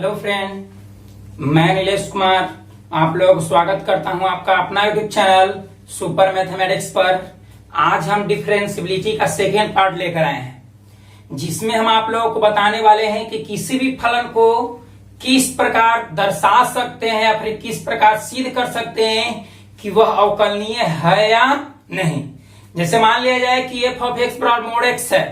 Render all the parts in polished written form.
Hello friend, मैं नीलेश कुमार आप लोगों को स्वागत करता हूं आपका अपना यूट्यूब चैनल सुपर मैथमेटिक्स पर। आज हम डिफरेंशियबिलिटी का सेकेंड पार्ट लेकर आए हैं, जिसमें हम आप लोगों को बताने वाले हैं कि किसी भी फलन को किस प्रकार दर्शा सकते हैं या फिर किस प्रकार सिद्ध कर सकते हैं कि वह अवकलनीय है या नहीं। जैसे मान लिया जाए कि एफ ऑफ एक्स बराबर मोड एक्स है।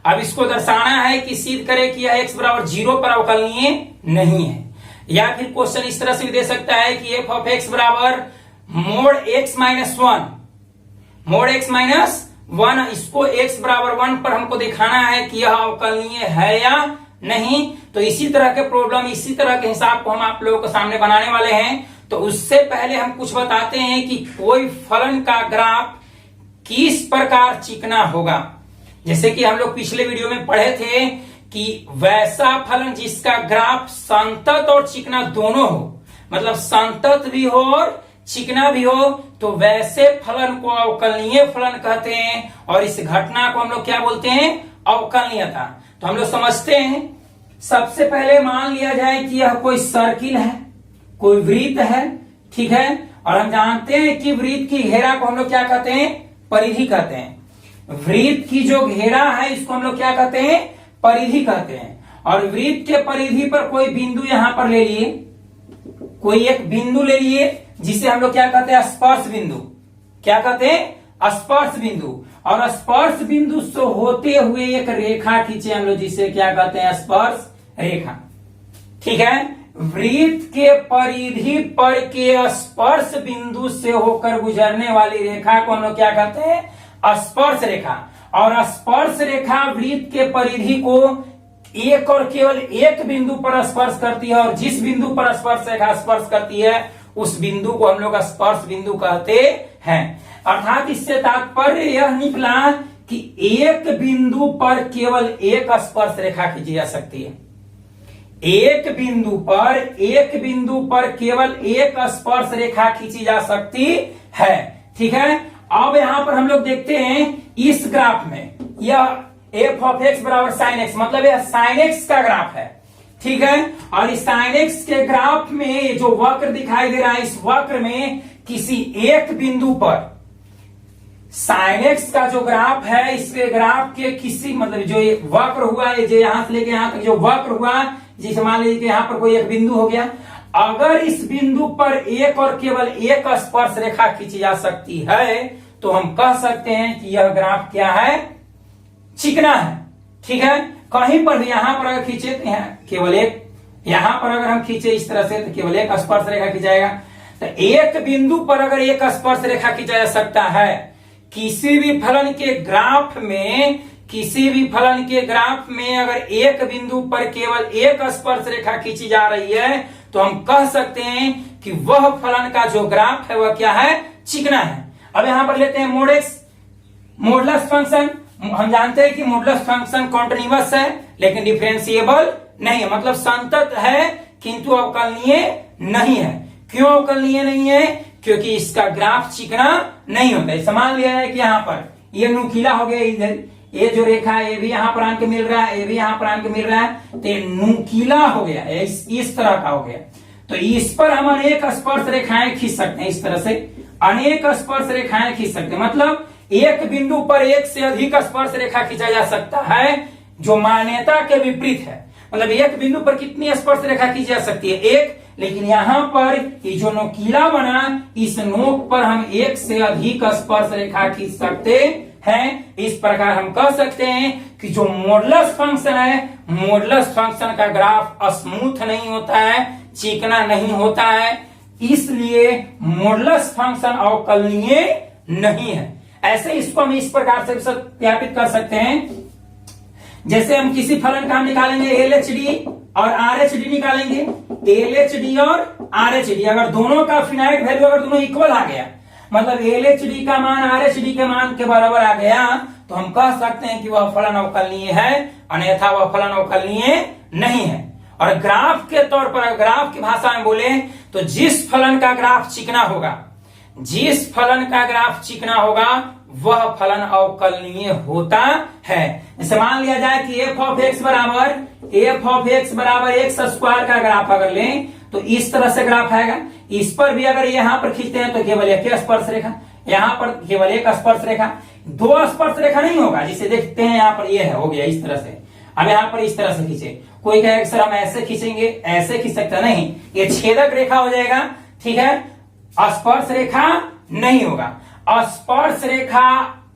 अब इसको दर्शाना है कि सिद्ध करे कि यह x बराबर 0 पर अवकलनीय नहीं है। या फिर क्वेश्चन इस तरह से भी दे सकता है कि एफ ऑफ एक्स बराबर mode x minus 1, mode x minus 1, इसको x बराबर 1 पर हमको दिखाना है कि यह अवकलनीय है या नहीं। तो इसी तरह के प्रॉब्लम, इसी तरह के हिसाब को हम आप लोगों के सामने बनाने वाले हैं। तो उससे पहले हम कुछ बताते हैं कि कोई फलन का ग्राफ किस प्रकार चिकना होगा। जैसे कि हम लोग पिछले वीडियो में पढ़े थे कि वैसा फलन जिसका ग्राफ संतत और चिकना दोनों हो, मतलब संतत भी हो और चिकना भी हो, तो वैसे फलन को अवकलनीय फलन कहते हैं। और इस घटना को हम लोग क्या बोलते हैं? अवकलनीयता। तो हम लोग समझते हैं। सबसे पहले मान लिया जाए कि यह कोई सर्किल है, कोई वृत्त है, ठीक है। और हम जानते हैं कि वृत्त की घेरा को हम लोग क्या कहते हैं? परिधि कहते हैं। वृत्त की जो घेरा है इसको हम लोग क्या कहते हैं? परिधि कहते हैं। और वृत्त के परिधि पर कोई बिंदु यहां पर ले लिए, कोई एक बिंदु ले लिए जिसे हम लोग क्या कहते हैं? स्पर्श बिंदु। क्या कहते हैं? स्पर्श बिंदु। और स्पर्श बिंदु से होते हुए एक रेखा खींचे हम लोग, जिसे क्या कहते हैं? स्पर्श रेखा, ठीक है। वृत्त के परिधि पर के स्पर्श बिंदु से होकर गुजरने वाली रेखा को हम लोग क्या कहते हैं? स्पर्श रेखा। और स्पर्श रेखा वृत्त के परिधि को एक और केवल एक बिंदु पर स्पर्श करती है, और जिस बिंदु पर स्पर्श रेखा स्पर्श करती है उस बिंदु को हम लोग स्पर्श बिंदु कहते हैं। अर्थात इससे तात्पर्य यह निकला कि एक बिंदु पर केवल एक स्पर्श रेखा खींची जा सकती है। एक बिंदु पर केवल एक स्पर्श रेखा खींची जा सकती है, ठीक है। अब यहां पर हम लोग देखते हैं इस ग्राफ में यह एफ ऑफ एक्स बराबर साइन एक्स, मतलब यह साइन एक्स का ग्राफ है, ठीक है। और इस साइन एक्स के ग्राफ में जो वक्र दिखाई दे रहा है, इस वक्र में किसी एक बिंदु पर साइन एक्स का जो ग्राफ है, इस ग्राफ के किसी, मतलब जो ये वक्र हुआ, ये जो यहां से लेके यहां तक जो वक्र हुआ, जिसे मान लीजिए कि यहां पर कोई एक बिंदु हो गया, अगर इस बिंदु पर एक और केवल एक स्पर्श रेखा खींची जा सकती है तो हम कह सकते हैं कि यह ग्राफ क्या है? चिकना है, ठीक है। कहीं पर भी यहां पर अगर खींचे तो यहाँ केवल एक, यहां पर अगर हम खींचे इस तरह से तो केवल एक स्पर्श रेखा खींचाएगा। तो एक बिंदु पर अगर एक स्पर्श रेखा खींचा जा सकता है, किसी भी फलन के ग्राफ में अगर एक बिंदु पर केवल एक स्पर्श रेखा खींची जा रही है तो हम कह सकते हैं कि वह फलन का जो ग्राफ है वह क्या है? चिकना है। अब यहां पर लेते हैं मोड एक्स, मॉडुलस फंक्शन। हम जानते हैं कि मॉडुलस फंक्शन कॉन्टिन्यूअस है लेकिन डिफरेंशिएबल नहीं है, मतलब संतत है किंतु अवकलनीय नहीं है। क्यों अवकलनीय नहीं है? क्योंकि इसका ग्राफ चिकना नहीं होता है। मान लिया है कि यहाँ पर ये नुकीला हो गया, इधर ये जो रेखा है ये भी यहां पर आके मिल रहा है, ये भी यहां पर आके मिल रहा है, तो ये नुकीला हो गया, इस तरह का हो गया। तो इस पर हम अनेक स्पर्श रेखाएं खींच सकते हैं। इस तरह से अनेक स्पर्श रेखाएं खींच सकते हैं, मतलब एक बिंदु पर एक से अधिक स्पर्श रेखा खींचा जा सकता है, जो मान्यता के विपरीत है। मतलब एक बिंदु पर कितनी स्पर्श रेखा खींची जा सकती है? एक। लेकिन यहां पर ये जो नोकीला बना, इस नोक पर हम एक से अधिक स्पर्श रेखा खींच सकते हैं। इस प्रकार हम कह सकते हैं कि जो मॉडुलस फंक्शन है, मॉडुलस फंक्शन का ग्राफ स्मूथ नहीं होता है, चिकना नहीं होता है, इसलिए मॉडुलस फंक्शन अवकलनीय नहीं है। ऐसे इसको हम इस प्रकार से सत्यापित कर सकते हैं। जैसे हम किसी फलन का हम निकालेंगे एलएचडी और आरएचडी निकालेंगे। एलएचडी और आरएचडी अगर दोनों का फिनाइट वैल्यू अगर दोनों इक्वल आ गया, मतलब एलएचडी का मान आरएचडी के मान के बराबर आ गया, तो हम कह सकते हैं कि वह फलन अवकलनीय है, अन्यथा वह फलन अवकलनीय नहीं है। और ग्राफ के तौर पर, ग्राफ की भाषा में बोले तो जिस फलन का ग्राफ चिकना होगा, जिस फलन का ग्राफ चिकना होगा वह फलन अवकलनीय होता है। जैसे मान लिया जाए कि एफ ऑफ एक्स बराबर एक्स स्क्वायर का ग्राफ अगर लें तो इस तरह से ग्राफ आएगा। इस पर भी अगर यहां पर खींचते हैं तो केवल एक स्पर्श रेखा, यहां पर केवल एक स्पर्श रेखा, दो स्पर्श रेखा नहीं होगा। जिसे देखते हैं यहां पर ये है, हो गया इस तरह से। अब यहां पर इस तरह से खींचे, कोई कहे सर हम ऐसे खींचेंगे, ऐसे खींच सकते नहीं, ये छेदक रेखा हो जाएगा, ठीक है, स्पर्श रेखा नहीं होगा। स्पर्श रेखा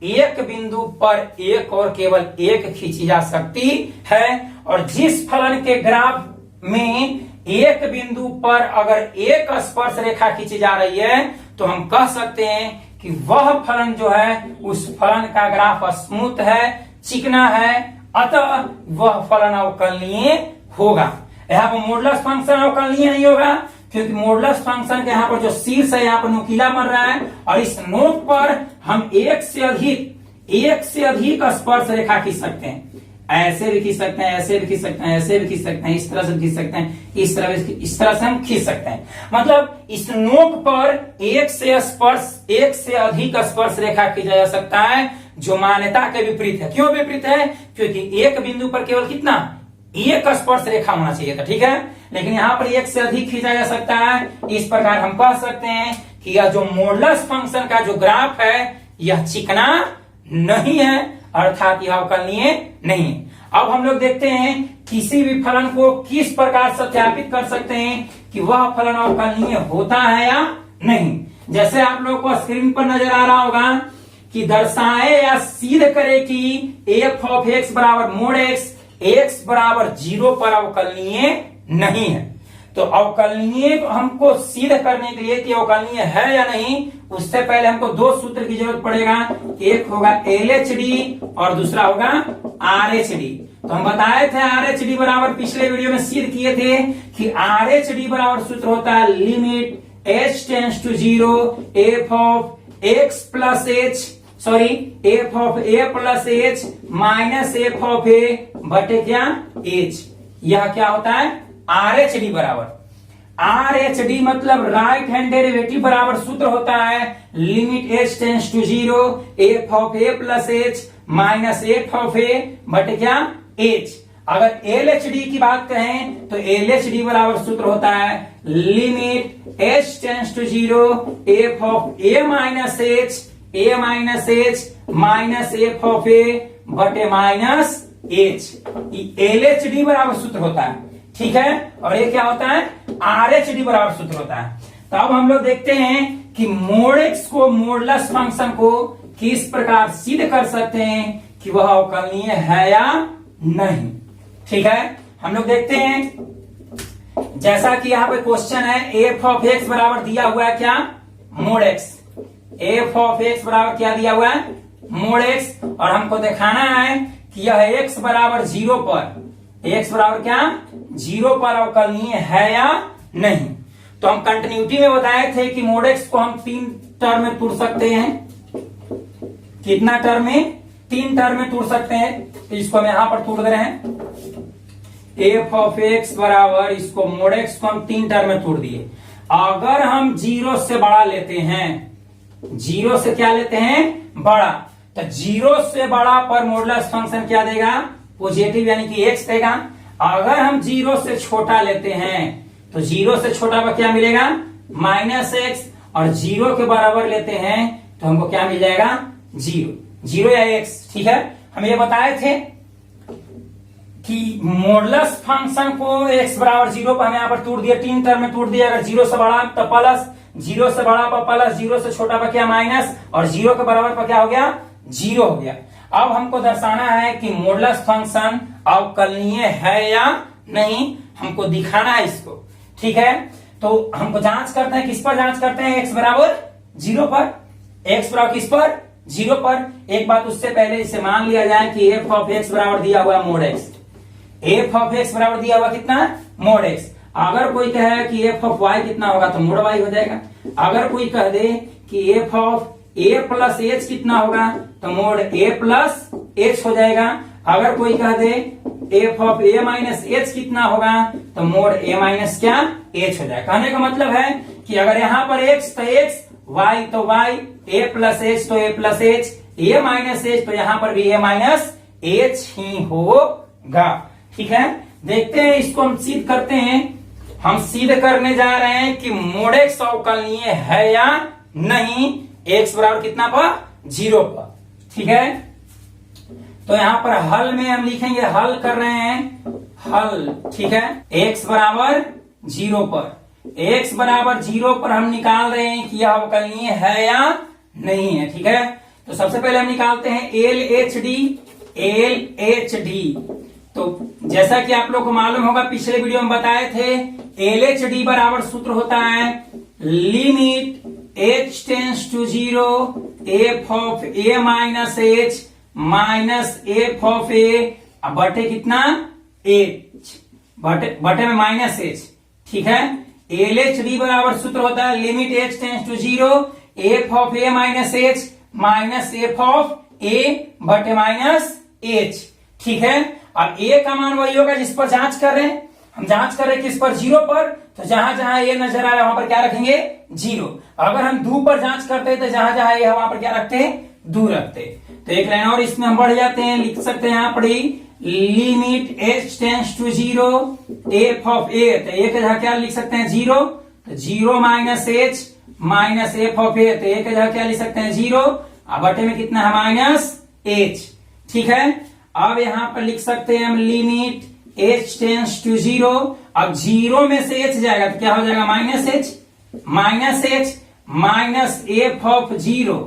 एक बिंदु पर एक और केवल एक खींची जा सकती है, और जिस फलन के ग्राफ में एक बिंदु पर अगर एक स्पर्श रेखा खींची जा रही है तो हम कह सकते हैं कि वह फलन जो है उस फलन का ग्राफ स्मूथ है, चिकना है, अतः वह फलन अवकलनीय होगा। यहाँ पर मॉडुलस फंक्शन अवकलनीय नहीं होगा, क्योंकि मॉडुलस फंक्शन के यहाँ पर जो शीर्ष है यहाँ पर नुकीला बन रहा है, और इस नोक पर हम एक से अधिक स्पर्श रेखा खींच सकते हैं। ऐसे भी खींच सकते हैं, ऐसे भी खींच सकते हैं, ऐसे भी खींच सकते हैं, इस तरह से खींच सकते हैं, इस तरह से हम खींच सकते हैं। मतलब इस नोक पर एक से अधिक स्पर्श रेखा खींचा जा सकता है, जो मान्यता के विपरीत है। क्यों विपरीत है? क्योंकि एक बिंदु पर केवल कितना, एक स्पर्श रेखा होना चाहिए था, ठीक है, लेकिन यहाँ पर एक से अधिक खींचा जा सकता है। इस प्रकार हम कह सकते हैं कि यह जो मॉडुलस फंक्शन का जो ग्राफ है यह चिकना नहीं है, अर्थात यह अवकलनीय नहीं है। अब हम लोग देखते हैं किसी भी फलन को किस प्रकार सत्यापित कर सकते हैं कि वह फलन अवकलनीय होता है या नहीं। जैसे आप लोग को स्क्रीन पर नजर आ रहा होगा कि दर्शाए या सिद्ध करे कि एफ ऑफ एक्स बराबर मोड एक्स बराबर 0 पर अवकलनीय नहीं है। तो अवकलनीय हमको सिद्ध करने के लिए कि अवकलनीय है या नहीं, उससे पहले हमको दो सूत्र की जरूरत पड़ेगा। एक होगा LHD और दूसरा होगा RHD। तो हम बताए थे RHD बराबर, पिछले वीडियो में सिद्ध किए थे कि RHD बराबर सूत्र होता है limit h tends to 0 f of x plus h, sorry f of a plus h minus f of a बटे क्या h। यह क्या होता है RHD बराबर। RHD मतलब राइट हैंड डेरिवेटिव बराबर सूत्र होता है limit h tends to 0 f of a plus h minus f of a बटे क्या h। अगर LHD की बात करें तो LHD बराबर सूत्र होता है limit h tends to 0 f of a minus h minus f of a बटे माइनस h। LHD बराबर सूत्र होता है, ठीक है, और ये क्या होता है RHD बराबर सूत्र होता है। तो अब हम लोग देखते हैं कि मोड एक्स को, मॉडुलस फंक्शन को किस प्रकार सिद्ध कर सकते हैं कि वह अवकलनीय है या नहीं, ठीक है। हम लोग देखते हैं, जैसा कि यहाँ पे क्वेश्चन है एफ ऑफ एक्स बराबर दिया हुआ है क्या mode x, F of x बराबर क्या दिया हुआ है मोड एक्स, और हमको दिखाना है कि यह x बराबर 0 पर, x बराबर क्या 0 पर अवकलनीय है या नहीं। तो हम कंटिन्यूटी में बताए थे कि मोड एक्स को हम 3 टर्म में तोड़ सकते हैं। कितना टर्म में? 3 टर्म में तोड़ सकते हैं। तो इसको हम यहां पर तोड़ दे रहे हैं। एफ ऑफ एक्स बराबर, इसको मोड एक्स को हम 3 टर्म में तोड़ दिए। अगर हम 0 से बड़ा लेते हैं, 0 से क्या लेते हैं बड़ा, तो 0 से बड़ा पर मॉडुलस फंक्शन क्या देगा पॉजिटिव, यानी कि x देगा। अगर हम 0 से छोटा लेते हैं तो 0 से छोटा पर क्या मिलेगा माइनस x, और 0 के बराबर लेते हैं तो हमको क्या मिल जाएगा 0 या x, ठीक है। हम ये बताए थे कि मॉडुलस फंक्शन को x बराबर 0 पर हम यहाँ पर तोड़ दिया, 3 टर्म में तोड़ दिया। अगर 0 से बड़ा तो प्लस, 0 से बड़ा पर प्लस, 0 से छोटा पर क्या माइनस, और 0 के बराबर पर क्या हो गया 0 हो गया। अब हमको दर्शाना है कि मॉडुलस फंक्शन अवकलनीय है या नहीं, हमको दिखाना है इसको, ठीक है। तो हमको जांच करते हैं, किस पर जांच करते हैं, x बराबर 0 पर। x बराबर किस पर 0 पर। एक बात उससे पहले इसे मान लिया जाए कि f ऑफ x बराबर दिया हुआ mode x, f of x बराबर दिया हुआ कितना मोड x। अगर कोई कहे कि f ऑफ y कितना होगा तो मोड y हो जाएगा। अगर कोई कह दे कि f of a plus h कितना होगा तो मोड a प्लस h हो जाएगा। अगर कोई कह दे f of a minus h कितना होगा तो मोड a माइनस क्या h हो जाएगा। कहने का मतलब है कि अगर यहाँ पर x तो x y तो y, a प्लस एच तो a plus H, a minus h तो यहां पर भी a माइनस एच ही होगा। ठीक है, देखते हैं इसको हम सिद्ध करते हैं। हम सिद्ध करने जा रहे हैं कि मोड एक्स अवकलनीय है या नहीं, एक्स बराबर कितना पर, 0 पर। ठीक है, तो यहां पर हल में हम लिखेंगे, हल कर रहे हैं, हल। ठीक है, एक्स बराबर 0 पर, एक्स बराबर 0 पर हम निकाल रहे हैं कि यह अवकलनीय है या नहीं है। ठीक है, तो सबसे पहले हम निकालते हैं L H D, L H D. तो जैसा कि आप लोग को मालूम होगा, पिछले वीडियो में बताए थे, एल एच डी बराबर सूत्र होता है limit h tends to 0 f of a minus h minus f of a बटे कितना, एच, बटे में माइनस एच। ठीक है, एल एच डी बराबर सूत्र होता है limit h tends to 0 f of a minus h minus f of a बटे माइनस एच। ठीक है, अब ए का मान वही होगा जिस पर जांच कर रहे हैं, हम जांच कर रहे हैं किस पर, 0 पर, तो जहां जहां ए नजर आ रहा है वहां पर क्या रखेंगे, 0। अगर हम 2 पर जांच करते हैं तो जहां जहां ए वहां पर क्या रखते हैं, 2 रखते। तो एक लाइन और इसमें हम बढ़ जाते हैं, लिख सकते हैं यहां पर limit h tends to 0 f of a, तो ए के जगह क्या लिख सकते हैं, 0, तो 0 minus h minus f of a, तो ए के जगह क्या लिख सकते हैं, 0, अब बटे में कितना है, माइनस एच। ठीक है, अब यहां पर लिख सकते हैं हम लिमिट एच टेंस टू 0, अब 0 में से एच जाएगा तो क्या हो जाएगा, minus h minus f of 0,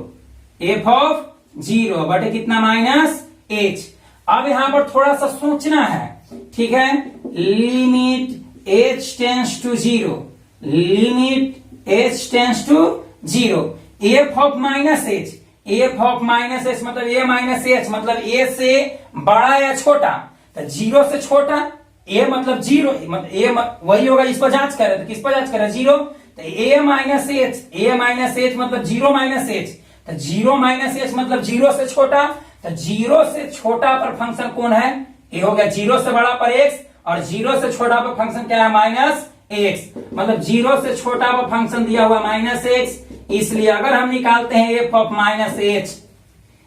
f of 0 बटे कितना, माइनस एच। अब यहां पर थोड़ा सा सोचना है। ठीक है, limit h tends to 0, limit h tends to 0 f of minus h, f of minus h मतलब ए माइनस एच, मतलब ए से बड़ा या छोटा, तो 0 से छोटा, ए मतलब 0, मतलब ए वही होगा जिस पर जांच करे, तो किस पर जांच करे, 0, तो ए माइनस एच मतलब 0 माइनस एच, तो 0 माइनस एच मतलब 0 से छोटा, तो 0 से छोटा पर फंक्शन कौन है, ये हो गया 0 से बड़ा पर x, और 0 से छोटा पर फंक्शन क्या है, माइनस x, मतलब 0 से छोटा पर फंक्शन दिया हुआ माइनस x। इसलिए अगर हम निकालते हैं एफ ऑफ माइनस एच,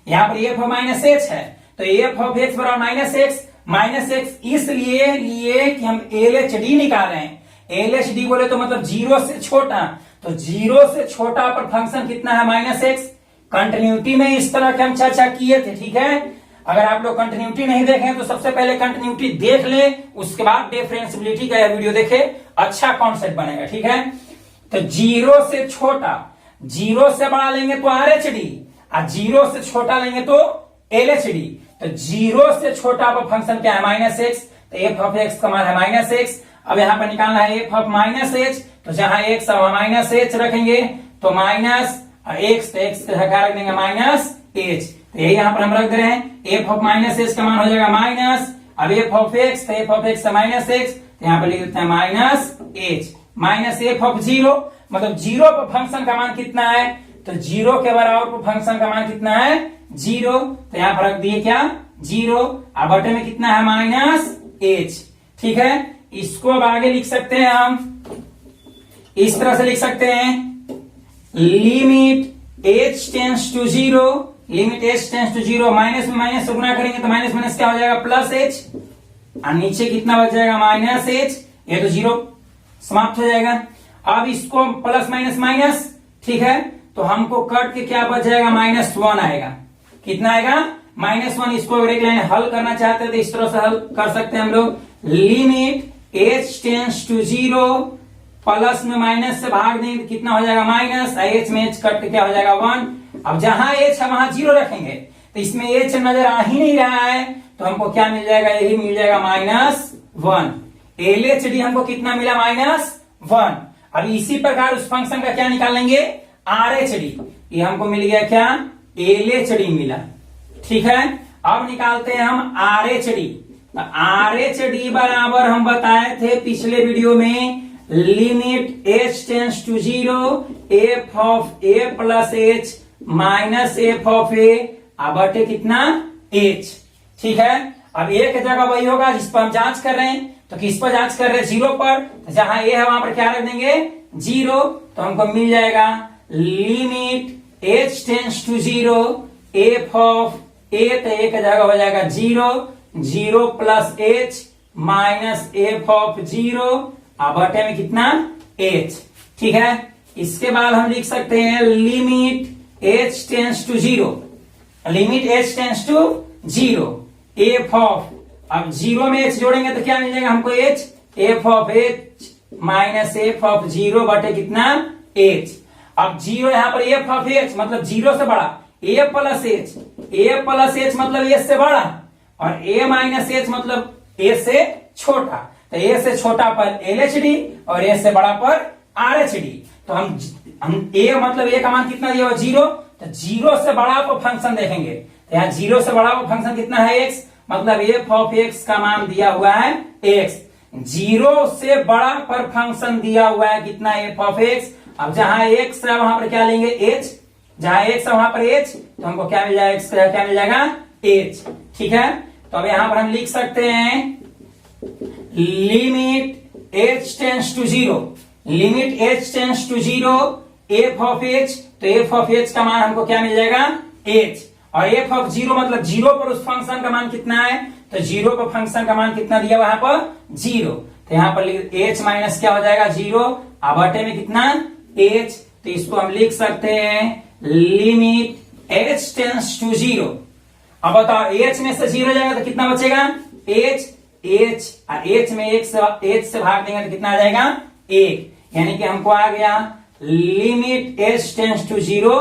यहां पर एफ ऑफ माइनस एच है, तो एफ ऑफ एक्स बराबर माइनस एक्स इसलिए लिए कि हम एल एच डी निकाल रहे हैं। एल एच डी बोले तो मतलब 0 से छोटा, तो 0 से छोटा पर फंक्शन कितना है, माइनस एक्स। कंटिन्यूटी में इस तरह के हम चर्चा किए थे। ठीक है, अगर आप लोग कंटिन्यूटी नहीं देखें तो सबसे पहले कंटिन्यूटी देख ले, उसके बाद डिफरेंशियबिलिटी का यह वीडियो देखे, अच्छा कॉन्सेप्ट बनेगा। ठीक है, तो 0 से छोटा, 0 से बड़ा लेंगे तो आर एच डी, और 0 से छोटा लेंगे तो एल एच डी। तो 0 से छोटा पर फंक्शन क्या है, माइनस एक्स, तो एफ ऑफ एक्स का मान है माइनस एक्स। अब यहां पर निकालना है एफ ऑफ माइनस एच, तो जहां एक्स और माइनस एच रखेंगे तो माइनस एक्स, तो एक्स का रख देंगे माइनस एच, तो यही यहां पर हम रख दे रहे हैं। एफ ऑफ माइनस एच का मान हो जाएगा माइनस, अब एफ ऑफ एक्स, तो F of x minus x, तो यहां पर लिख देते हैं minus h minus f of 0, मतलब 0 पर फंक्शन का मान कितना है, तो 0 के बराबर पर फंक्शन का मान कितना है, 0, तो यहां पर रख दिए क्या, 0, अब बटे में कितना है, माइनस एच। ठीक है, इसको अब आगे लिख सकते हैं हम इस तरह से लिख सकते हैं, limit h tends to 0, limit h tends to 0, minus में माइनस से गुना करेंगे तो माइनस माइनस क्या हो जाएगा, प्लस एच, और नीचे कितना बच जाएगा, माइनस एच, ये तो 0 समाप्त हो जाएगा। अब इसको प्लस माइनस माइनस, ठीक है, तो हमको कट के क्या बच जाएगा, -1 आएगा। कितना आएगा, -1। इसको अगर एक लाइन हल करना चाहते हैं तो इस तरह से हल कर सकते हैं हम लोग, limit h tends to 0, plus में माइनस से भाग देंगे तो कितना हो जाएगा, माइनस, एच में एच कट के क्या हो जाएगा, 1। अब जहां एच है वहां 0 रखेंगे, तो इसमें एच नजर आ ही नहीं रहा है, तो हमको क्या मिल जाएगा, यही मिल जाएगा -1। एल एच डी हमको कितना मिला, -1। अब इसी प्रकार उस फंक्शन का क्या निकाल लेंगे, आर एच डी, ये हमको मिल गया क्या, एल एच डी मिला। ठीक है, अब निकालते हैं हम R H D. R H D बराबर हम बताए थे पिछले वीडियो में, limit h tends to 0 f of a plus h minus f of a बटे कितना, एच। ठीक है, अब ए की जगह वही होगा जिस पर हम जांच कर रहे हैं, तो किस पर जांच कर रहे हैं, 0 पर, तो जहां ए है वहां पर क्या रख देंगे, 0, तो हमको मिल जाएगा limit h tends to 0 f of a, तो a का जगह हो जाएगा 0, 0 plus h minus f of 0, अब बटे में कितना h। ठीक है, इसके बाद हम लिख सकते हैं limit h tends to 0, limit h tends to 0 f of, अब 0 में h जोड़ेंगे तो क्या मिल जाएगा हमको h, f of h minus f of 0 बटे कितना h। अब 0 यहां पर f ऑफ h मतलब 0 से बड़ा, a प्लस h मतलब a से बड़ा, और a माइनस h मतलब a से छोटा, तो a से छोटा पर LHD और a से बड़ा पर RHD। तो हम a मतलब a का मान कितना दिया हुआ 0, तो 0 से बड़ा पर फंक्शन देखेंगे, तो यहाँ 0 से बड़ा पर फंक्शन कितना है x, मतलब f ऑफ x का मान दिया हुआ है x। 0 से बड़ा पर फंक्शन दिया हुआ है कितना f ऑफ x। अब जहां x है वहां पर क्या लेंगे h, जहां x है वहां पर h, तो हमको क्या मिल जाएगा, x का क्या मिल जाएगा h। ठीक है, तो अब यहां पर हम लिख सकते हैं limit h tends to 0, limit h tends to 0 f of h, तो f ऑफ h का मान हमको क्या मिल जाएगा h, और f ऑफ 0 मतलब 0 पर उस फंक्शन का मान कितना है, तो 0 पर फंक्शन का मान कितना दिया वहां पर 0, तो यहां पर h माइनस क्या हो जाएगा 0, अब बटे में कितना h, तो इसको हम लिख सकते हैं लिमिट h टेंस टू 0। अब बताओ h में से 0 जाएगा तो कितना बचेगा h, h में h से भाग देंगे तो कितना आ जाएगा 1, यानी कि हमको आ गया लिमिट h टेंस टू 0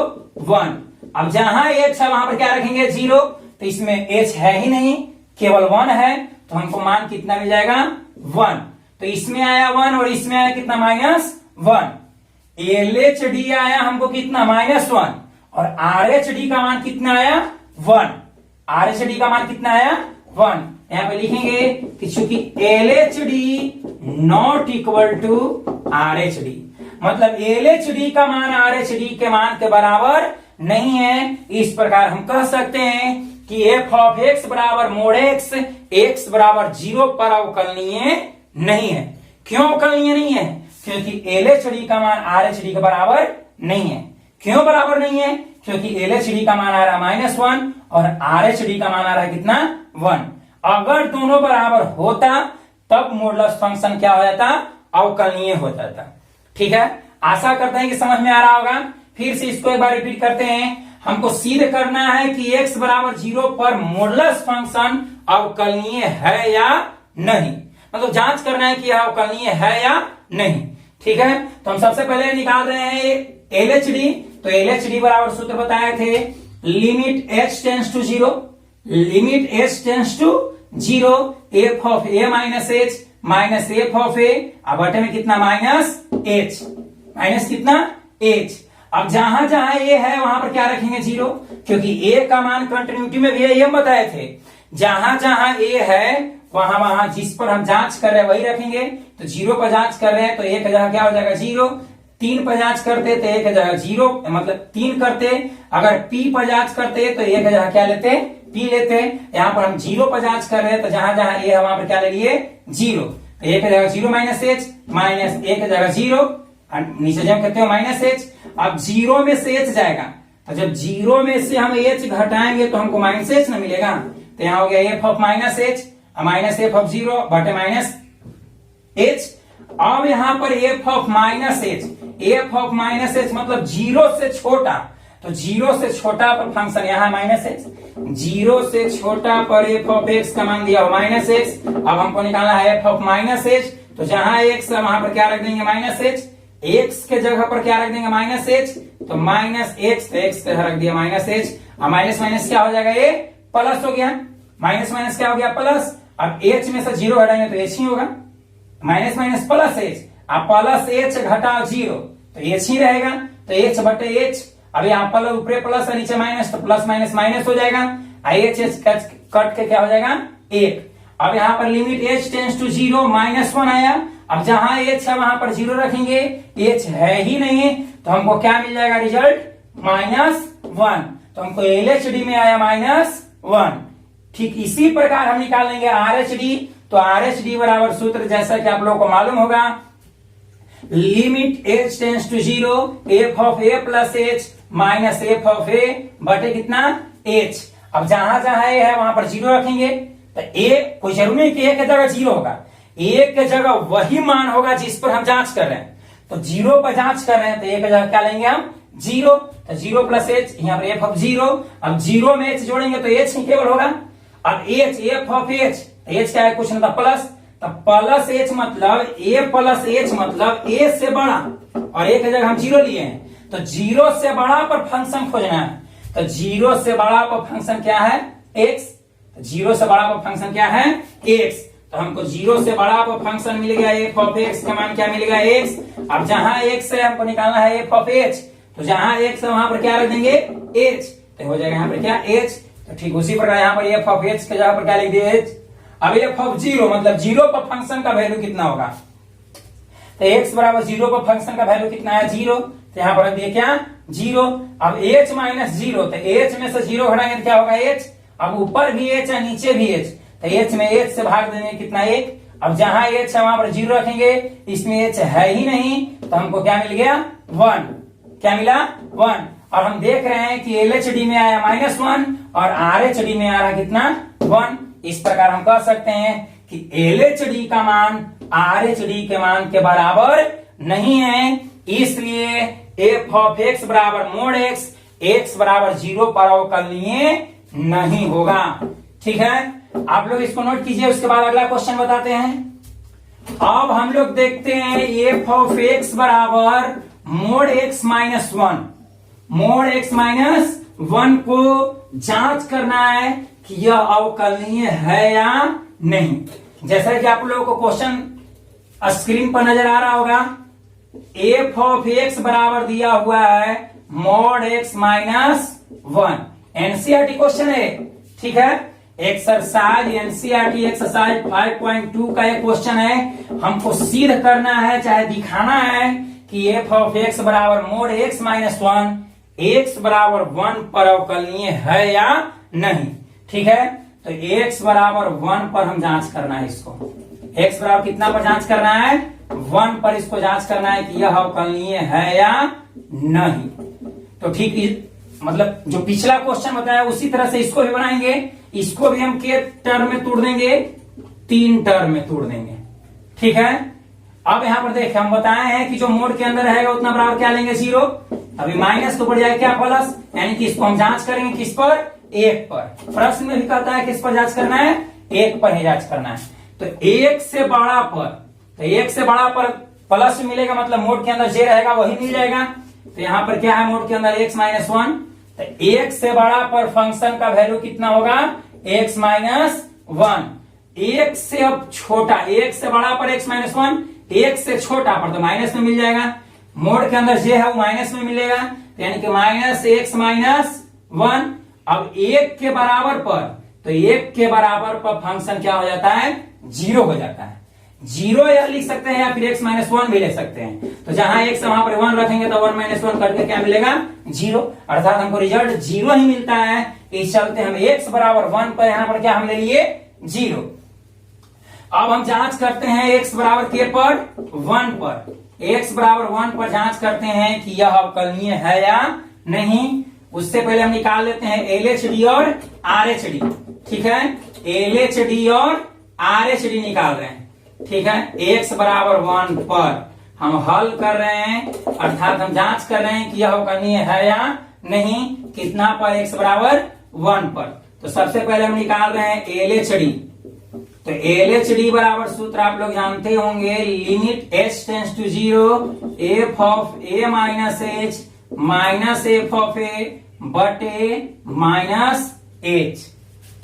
1। अब जहां h है वहां पर क्या रखेंगे 0, तो इसमें h है ही नहीं, केवल 1 है, तो हमको मान कितना मिल जाएगा 1, तो इसमें आया 1 और इसमें आया कितना -1। LHD आया हमको कितना -1, और RHD का मान कितना आया 1, RHD का मान कितना आया 1। यहां पे लिखेंगे कि चूंकि LHD not equal to RHD, मतलब LHD का मान RHD के मान के बराबर नहीं है, इस प्रकार हम कह सकते हैं कि f ऑफ x बराबर मोड x बराबर 0 पर अवकलनीय नहीं है। क्यों अवकलनीय नहीं है, क्योंकि LHD का मान RHD के बराबर नहीं है। क्यों बराबर नहीं है, क्योंकि LHD का मान आ रहा है -1 और RHD का मान आ रहा है कितना 1। अगर दोनों बराबर होता तब मॉडुलस फंक्शन क्या हो जाता, अवकलनीय हो जाता। ठीक है, आशा करते हैं कि समझ में आ रहा होगा। फिर से इसको एक बार रिपीट करते हैं, हमको सिद्ध करना है कि x बराबर 0 पर मॉडुलस फंक्शन अवकलनीय है या नहीं, मतलब जांच करना है कि यह अवकलनीय है या नहीं। ठीक है, तो हम सबसे पहले निकाल रहे हैं LHD, तो LHD बराबर सूत्र बताए थे limit h tends to 0, limit h tends to 0 f of a minus h minus f of a, अब बटे में कितना -h, माइनस कितना h। अब जहां जहां a है वहां पर क्या रखेंगे 0, क्योंकि a का मान कंटिन्यूटी में भी है, ये हम बताए थे। जहां जहां a है वहां वहां जिस पर हम जांच कर रहे हैं वही रखेंगे, तो 0 पर जांच कर रहे हैं तो a का जगह क्या हो जाएगा 0, 3 पर जांच करते तो a का जगह 0 मतलब 3 करते, अगर p पर जांच करते तो a का जगह क्या लेते p लेते। यहाँ पर हम 0 पर जांच कर रहे हैं तो जहां जहां a है वहां पर क्या ले लिए 0, तो a का जगह 0 -h माइनस a का जगह 0, नीचे जब कहते हो -h। अब 0 में से h जाएगा, तो जब 0 में से हम h घटाएंगे तो हमको -h ना मिलेगा, तो यहाँ हो गया f of -h minus f of 0 बटे -h। अब यहाँ पर f ऑफ -h मतलब 0 से छोटा, तो 0 से छोटा पर फंक्शन यहाँ -h, 0 से छोटा पर f ऑफ x का मान दिया हो -x। अब हमको निकालना है f ऑफ -h, तो जहां x है वहां पर क्या रख देंगे -h, x के जगह पर क्या रख देंगे -h, तो -x, तो x के रख दिया -h, अब माइनस माइनस क्या हो जाएगा ये प्लस हो गया, माइनस माइनस क्या हो गया प्लस। अब h में से 0 हटाएंगे तो h ही होगा, माइनस माइनस प्लस h, अब प्लस h घटाओ 0 तो h ही रहेगा, तो h बटे h। अब यहाँ प्लस ऊपरे प्लस और नीचे माइनस, तो प्लस माइनस माइनस हो जाएगा, h कट के क्या हो जाएगा 1। अब यहाँ पर लिमिट h टेंस टू 0 -1 आया, अब जहां h है वहां पर 0 रखेंगे, h है ही नहीं तो हमको क्या मिल जाएगा रिजल्ट -1, तो हमको LHD में आया -1। ठीक इसी प्रकार हम निकाल लेंगे RHD, तो RHD बराबर सूत्र जैसा कि आप लोगों को मालूम होगा limit h tends to 0 f of a plus h minus f of a बटे कितना एच। अब जहां जहां ए है वहां पर 0 रखेंगे, तो ए कोई जरूरी नहीं कि ए की जगह 0 होगा, ए की जगह वही मान होगा जिस पर हम जांच कर रहे हैं। तो 0 पर जांच कर रहे हैं तो ए की जगह क्या लेंगे हम 0, तो 0 प्लस एच, यहाँ पर एफ ऑफ 0। अब 0 में एच जोड़ेंगे तो एच ही केवल होगा। अब एच एफ ऑफ एच क्या है कुछ नहीं प्लस, तो प्लस एच मतलब ए प्लस एच मतलब ए से बड़ा, और ए की जगह हम 0 लिए हैं, तो 0 से बड़ा पर फंक्शन खोजना है। तो 0 से बड़ा पर फंक्शन क्या है x, 0 से बड़ा पर फंक्शन क्या है x। तो हमको 0 से बड़ा पर फंक्शन मिल गया एफ ऑफ x का मान क्या मिलेगा x। अब जहां x है हमको निकालना है एफ ऑफ h, तो जहां x है वहां पर क्या रख देंगे h, तो हो जाएगा यहाँ पर क्या h। तो ठीक उसी प्रकार यहाँ पर एफ ऑफ h के जगह पर क्या लिख दिए h। अब एफ ऑफ 0 मतलब 0 पर फंक्शन का वैल्यू कितना होगा, तो x बराबर 0 पर फंक्शन का वैल्यू कितना है 0, तो यहाँ पर दिए क्या 0। अब h माइनस 0, तो h में से 0 घटाएंगे तो क्या होगा h। अब ऊपर भी h है नीचे भी h, तो h में h से भाग देंगे कितना 1। अब जहां h है वहां पर 0 रखेंगे, इसमें h है ही नहीं, तो हमको क्या मिल गया 1, क्या मिला 1। और हम देख रहे हैं कि LHD में आया -1 और RHD में आ रहा कितना 1। इस प्रकार हम कह सकते हैं कि LHD का मान RHD के मान के बराबर नहीं है, इसलिए एफ ऑफ एक्स बराबर मोड एक्स बराबर 0 पर अवकलनीय नहीं होगा। ठीक है, आप लोग इसको नोट कीजिए, उसके बाद अगला क्वेश्चन बताते हैं। अब हम लोग देखते हैं एफ ऑफ एक्स बराबर mode x minus 1, mode x minus 1 को जांच करना है कि यह अवकलनीय है या नहीं। जैसा कि आप लोगों को क्वेश्चन स्क्रीन पर नजर आ रहा होगा, एफ ऑफ एक्स बराबर दिया हुआ है mod x minus 1, NCERT question है। ठीक है, एक्सरसाइज एनसीईआरटी एक्सरसाइज 5.2 का एक क्वेश्चन है। हमको सिद्ध करना है चाहे दिखाना है कि एफ ऑफ एक्स बराबर मोड एक्स माइनस 1 एक्स बराबर 1 पर अवकलनीय है या नहीं। ठीक है, तो x बराबर 1 पर हम जांच करना है इसको, x बराबर कितना पर जांच करना है 1 पर इसको जांच करना है कि यह अवकलनीय है या नहीं। तो ठीक मतलब जो पिछला क्वेश्चन बताया उसी तरह से इसको भी बनाएंगे, इसको भी हम के टर्म में तोड़ देंगे 3 टर्म में तोड़ देंगे। ठीक है, अब यहां पर देखिए हम बताए हैं कि जो मोड के अंदर रहेगा उतना बराबर क्या लेंगे 0, अभी माइनस तो बढ़ जाएगा क्या प्लस, यानी कि इसको हम जांच करेंगे किस पर 1 पर। प्रश्न में भी कहता है किस पर जांच करना है 1 पर ही जांच करना है। तो 1 से बड़ा पर, तो 1 से बड़ा पर प्लस मिलेगा मतलब मोड के अंदर जे रहेगा वही मिल जाएगा। तो यहां पर क्या है मोड के अंदर x माइनस 1, तो 1 से बड़ा पर फंक्शन का वैल्यू कितना होगा x माइनस 1। 1 से अब छोटा, 1 से बड़ा पर x माइनस 1, 1 से छोटा पर तो माइनस में मिल जाएगा, मोड के अंदर जे है वो माइनस में मिलेगा, तो यानी कि माइनस x माइनस 1। अब 1 के बराबर पर, तो 1 के बराबर पर फंक्शन क्या हो जाता है 0 हो जाता है। 0 या लिख सकते हैं या फिर x माइनस 1 भी ले सकते हैं। तो जहां x है वहां पर 1 रखेंगे तो 1 माइनस 1 करके क्या मिलेगा 0, अर्थात हमको रिजल्ट 0 ही मिलता है। इस चलते हम x बराबर 1 पर यहां पर क्या हम ले लिए 0। अब हम जांच करते हैं x बराबर के पर 1 पर, x बराबर 1 पर जांच करते हैं कि यह अवकलनीय है या नहीं। उससे पहले हम निकाल लेते हैं LHD और RHD। ठीक है, LHD और RHD निकाल रहे हैं। ठीक है, x बराबर 1 पर हम हल कर रहे हैं, अर्थात हम जांच कर रहे हैं कि यह अवकलनीय है या नहीं। कितना पर x बराबर 1 पर, तो सबसे पहले हम निकाल रहे हैं LHD। तो LHD बराबर सूत्र आप लोग जानते होंगे, limit h tends to 0 f of a minus h minus f of a बटे माइनस h।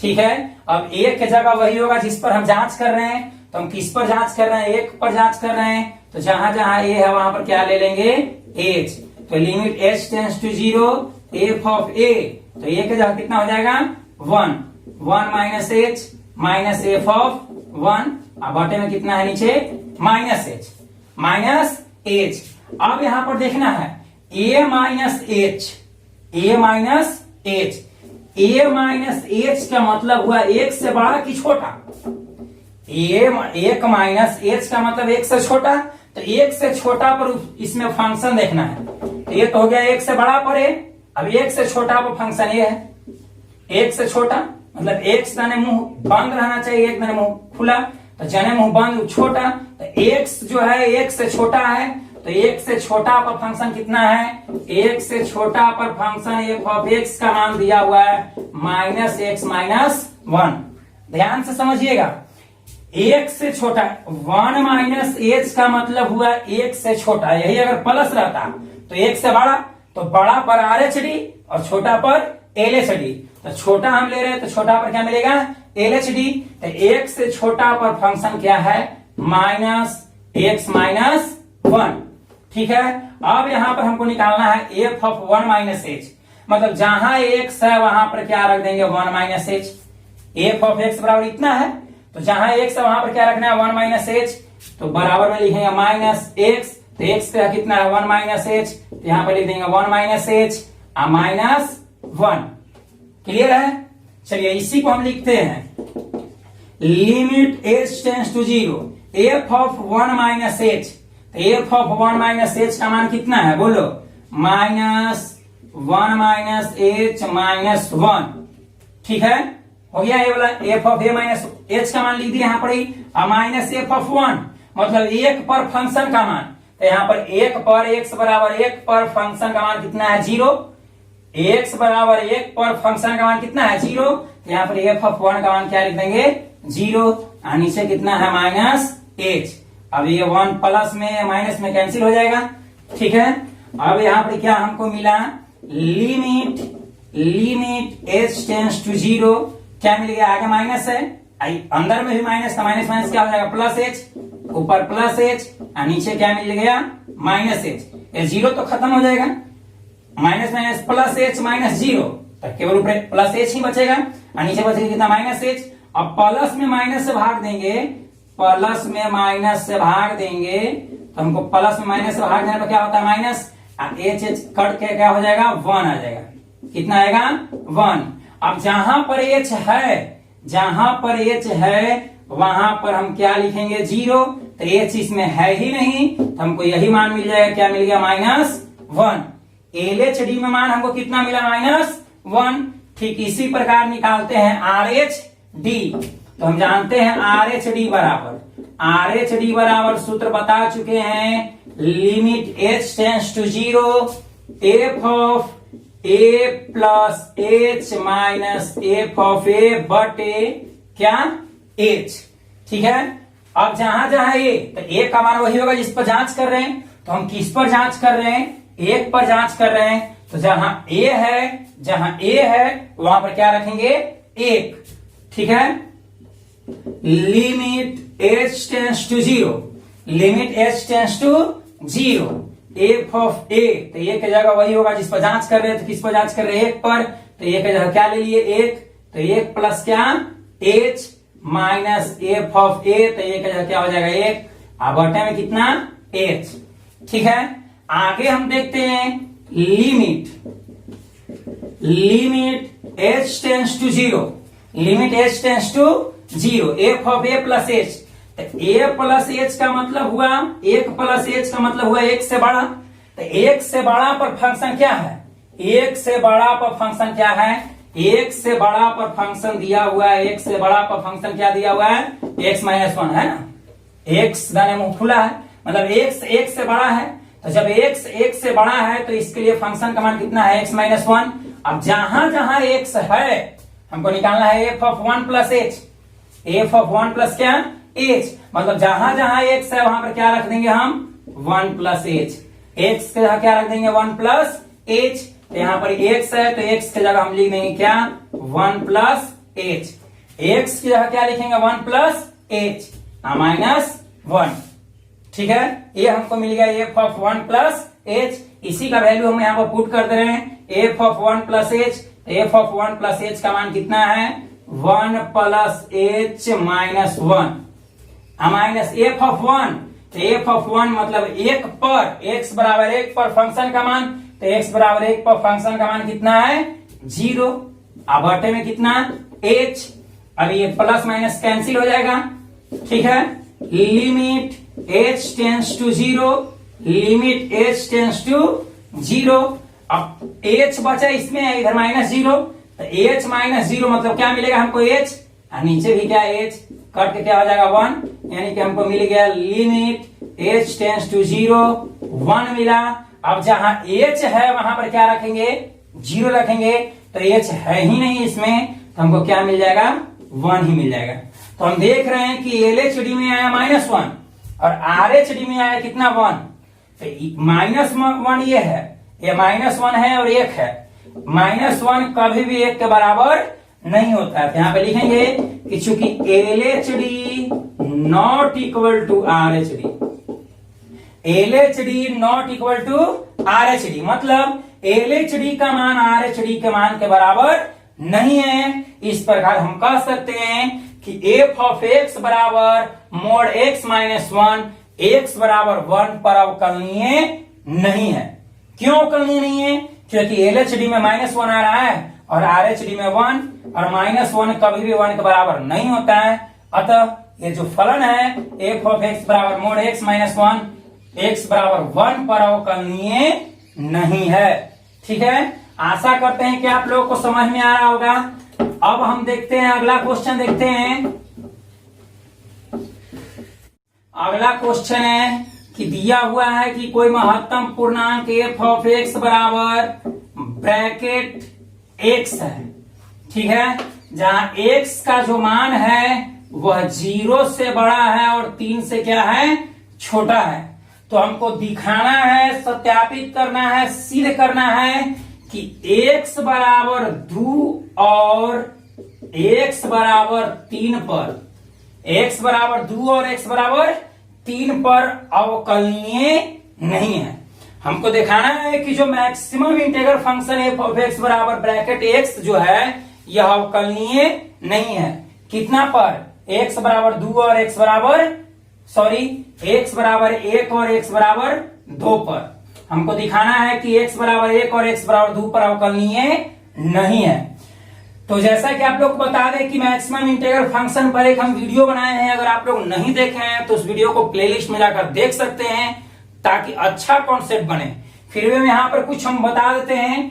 ठीक है, अब एक की जगह वही होगा जिस पर हम जांच कर रहे हैं, तो हम किस पर जांच कर रहे हैं 1 पर जांच कर रहे हैं, तो जहां जहां a है वहां पर क्या ले लेंगे h। तो limit h tends to 0 f of a, तो a की जगह कितना हो जाएगा 1 minus h minus f of 1, अब बटे में कितना है नीचे माइनस h। अब यहां पर देखना है a minus h, a minus h का मतलब हुआ 1 से बड़ा कि छोटा, 1 माइनस h का मतलब 1 से छोटा, तो एक से छोटा पर इसमें फंक्शन देखना है। तो ये तो हो गया एक से बड़ा पर ए, अब एक से छोटा पर फंक्शन ये है, एक से छोटा मतलब एक से दाने मुंह बंद रहना चाहिए, एक दाने मुंह खुला, तो जने मुंह बंद छोटा, तो एक्स जो है एक से छोटा है, तो एक से छोटा पर फंक्शन कितना है, एक से छोटा पर फंक्शन एफ ऑफ एक्स का मान दिया हुआ है -x-1। ध्यान से समझिएगा, एक से छोटा 1 - h का मतलब हुआ एक से छोटा, यही अगर प्लस रहता तो एक से बड़ा, तो बड़ा पर RHD और छोटा पर LHD, तो छोटा हम ले रहे हैं तो छोटा पर क्या मिलेगा LHD, तो एक से छोटा पर फंक्शन क्या है -x-1। ठीक है, अब यहां पर हमको निकालना है f ऑफ 1 - h, मतलब जहां x है वहां पर क्या रख देंगे 1 - h। f ऑफ x बराबर इतना है, तो जहां x है वहां पर क्या रखना है 1 - h, तो बराबर में लिखेंगे -x, तो x का कितना है 1 - h, तो यहां पर लिख देंगे 1 - h -1। क्लियर है? चलिए इसी को हम लिखते हैं limit h tends to 0 f of 1 - h, तो f ऑफ 1 - h का मान कितना है बोलो -1 - h -1। ठीक है, हो गया ये वाला f of a minus h का मान लिख दिया यहाँ पर ही, माइनस f ऑफ 1 मतलब एक पर फंक्शन का मान, तो यहाँ पर एक पर x बराबर 1 पर फंक्शन का मान कितना है 0, x बराबर 1 पर फंक्शन का मान कितना है 0, तो यहाँ पर f ऑफ 1 का मान क्या लिख देंगे 0, और नीचे कितना है -h। अब ये 1 प्लस में माइनस में कैंसिल हो जाएगा। ठीक है, अब यहाँ पर क्या हमको मिला लिमिट h टेंड्स टू 0, क्या मिल गया आगे माइनस है, अंदर में भी माइनस था, माइनस माइनस क्या हो जाएगा +h, ऊपर +h और नीचे क्या मिल गया -h, ये 0 तो खत्म हो जाएगा, माइनस माइनस +h -0, तो केवल ऊपर +h ही बचेगा और नीचे बचेगा कितना -h। अब प्लस में माइनस से भाग देंगे, प्लस में माइनस से भाग देंगे, तो हमको प्लस में माइनस से भाग देने पर क्या होता है माइनस, h कट के क्या हो जाएगा 1 आ जाएगा, कितना आएगा 1। अब जहां पर h है, जहां पर h है वहां पर हम क्या लिखेंगे 0, तो h इसमें है ही नहीं, तो हमको यही मान मिल जाएगा, क्या मिल गया -1। LHD में मान हमको कितना मिला -1। ठीक इसी प्रकार निकालते हैं RHD, तो हम जानते हैं RHD बराबर सूत्र बता चुके हैं limit h tends to 0 f of a plus h minus f of a बटे क्या h। ठीक है, अब जहां जहां a, तो a का मान वही होगा जिस पर जांच कर रहे हैं, तो हम किस पर जांच कर रहे हैं, एक पर जांच कर रहे हैं, तो जहां a है वहां पर क्या रखेंगे 1। ठीक है, limit h tends to 0, limit h tends to 0 f of a, तो ये की जगह वही होगा जिस पर जांच कर रहे हैं, तो किस पर जांच कर रहे हैं 1 पर, तो ये की जगह क्या ले लिए 1, तो 1 प्लस क्या h minus f of a, तो ये की जगह क्या हो जाएगा 1, अब बटे में कितना h। ठीक है, आगे हम देखते हैं limit h tends to 0, limit h tends to 0 f of a plus h, a plus h का मतलब हुआ 1 प्लस h का मतलब हुआ 1 से बड़ा, तो 1 से बड़ा पर फंक्शन क्या है, 1 से बड़ा पर फंक्शन क्या है, 1 से बड़ा पर फंक्शन दिया हुआ है, 1 से बड़ा पर फंक्शन क्या दिया हुआ है x -1 है ना, x दाने मुंह खुला है मतलब x 1 से बड़ा है, तो जब x 1 से बड़ा है तो इसके लिए फंक्शन का मान कितना है x -1। अब जहां जहां x है हमको निकालना है f of 1 plus h, f of 1 plus क्या h, मतलब जहां जहां x है वहां पर क्या रख देंगे हम 1 प्लस h, x के जगह क्या रख देंगे 1 प्लस h, तो यहाँ पर x है तो x की जगह हम लिख देंगे क्या 1 प्लस h, x की जगह क्या लिखेंगे 1 प्लस h -1। ठीक है, ये हमको मिल गया f ऑफ 1 प्लस h, इसी का वैल्यू हम यहाँ पर पुट कर दे रहे हैं f of 1 plus h, f of 1 plus h का मान कितना है 1 plus h -1 minus f of 1, तो f ऑफ 1 मतलब 1 पर x बराबर 1 पर फंक्शन का मान, तो x बराबर 1 पर फंक्शन का मान कितना है 0, अब बटे में कितना h, अब ये प्लस माइनस कैंसिल हो जाएगा। ठीक है, limit h tends to 0, limit h tends to 0। अब h बचा इसमें है इधर -0, तो h -0 मतलब क्या मिलेगा हमको h, और नीचे भी क्या h कट के क्या हो जाएगा 1, यानी कि हमको मिल गया लिमिट h टेंस टू 0, 1 मिला। अब जहां h है वहां पर क्या रखेंगे, 0 रखेंगे, तो h है ही नहीं इसमें, तो हमको क्या मिल जाएगा, 1 ही मिल जाएगा। तो हम देख रहे हैं कि LHD में आया -1 और RHD में आया कितना 1, तो -1 ये है, ये -1 है और 1 है। -1 कभी भी 1 के बराबर नहीं होता है। यहाँ पे लिखेंगे कि चूंकि LHD not equal to RHD, LHD not equal to RHD मतलब LHD का मान RHD के मान के बराबर नहीं है। इस प्रकार हम कह सकते हैं कि f ऑफ x बराबर मोड x -1 x बराबर 1 पर अवकलनीय नहीं है। क्यों अवकलनीय नहीं है? क्योंकि LHD में -1 आ रहा है और RHD में 1, और -1 कभी भी 1 के बराबर नहीं होता है। अतः ये जो फलन है f ऑफ x बराबर मोड x -1 x बराबर 1 पर अवकलनीय नहीं है। ठीक है, आशा करते हैं कि आप लोगों को समझ में आ रहा होगा। अब हम देखते हैं अगला क्वेश्चन, देखते हैं अगला क्वेश्चन है कि दिया हुआ है कि कोई महत्तम पूर्णांक f ऑफ x बराबर ब्रैकेट x है। ठीक है, जहां x का जो मान है वह 0 से बड़ा है और 3 से क्या है, छोटा है। तो हमको दिखाना है, सत्यापित करना है, सिद्ध करना है कि x बराबर 2 और x बराबर 3 पर, x बराबर 2 और x बराबर 3 पर अवकलनीय नहीं है। हमको दिखाना है कि जो maximum integral function f of x बराबर ब्रैकेट x जो है यह अवकलनीय नहीं है। कितना पर, x बराबर 2 और x बराबर x बराबर 1 और x बराबर 2 पर। हमको दिखाना है कि x बराबर 1 और x बराबर 2 पर अवकलनीय नहीं है। तो जैसा कि आप लोग को बता दें कि मैक्सिमम इंटीग्रल फंक्शन पर एक हम वीडियो बनाए हैं, अगर आप लोग नहीं देखे हैं तो उस वीडियो को प्लेलिस्ट में जाकर देख सकते हैं ताकि अच्छा कॉन्सेप्ट बने। फिर भी यहाँ पर कुछ हम बता देते हैं।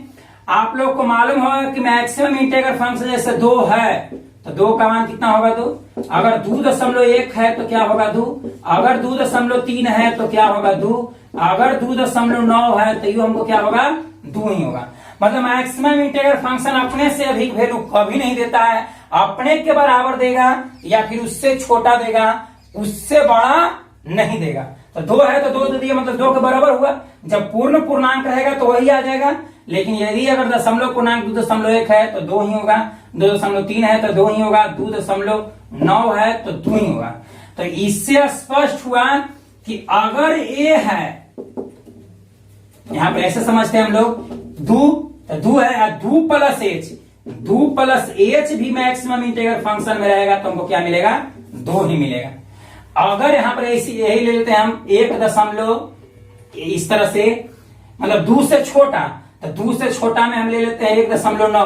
आप लोग को मालूम होगा कि मैक्सिमम इंटीग्रल फंक्शन जैसे 2 है तो 2 का मान कितना होगा 2, अगर 2.1 है तो क्या होगा 2, अगर 2.3 है तो क्या होगा 2, अगर 2.9 है तो ये हमको क्या होगा 2 ही होगा। मतलब मैक्सिमम इंटीग्रल फंक्शन अपने से अधिक वैल्यू कभी नहीं देता है, अपने के बराबर देगा या फिर उससे छोटा देगा, उससे बड़ा नहीं देगा। तो 2 है तो 2 दे दिया, मतलब 2 के बराबर हुआ। जब पूर्ण पूर्णांक रहेगा तो वही आ जाएगा, लेकिन यदि अगर दशमलव पूर्णांक 2.1 है तो 2 ही होगा, 2.3 है तो 2 ही होगा, 2.9 है तो 2 ही होगा। तो इससे स्पष्ट हुआ कि अगर ए है, यहां पर ऐसे समझते हैं हम लोग, 2 है, 2 प्लस एच, 2 प्लस एच भी मैक्सिमम इंटीग्रल फंक्शन में रहेगा तो हमको क्या मिलेगा 2 ही मिलेगा। अगर यहां पर यही ले लेते हैं हम 1 इस तरह से, मतलब 2 से छोटा, तो 2 से छोटा में हम ले लेते हैं 1.9,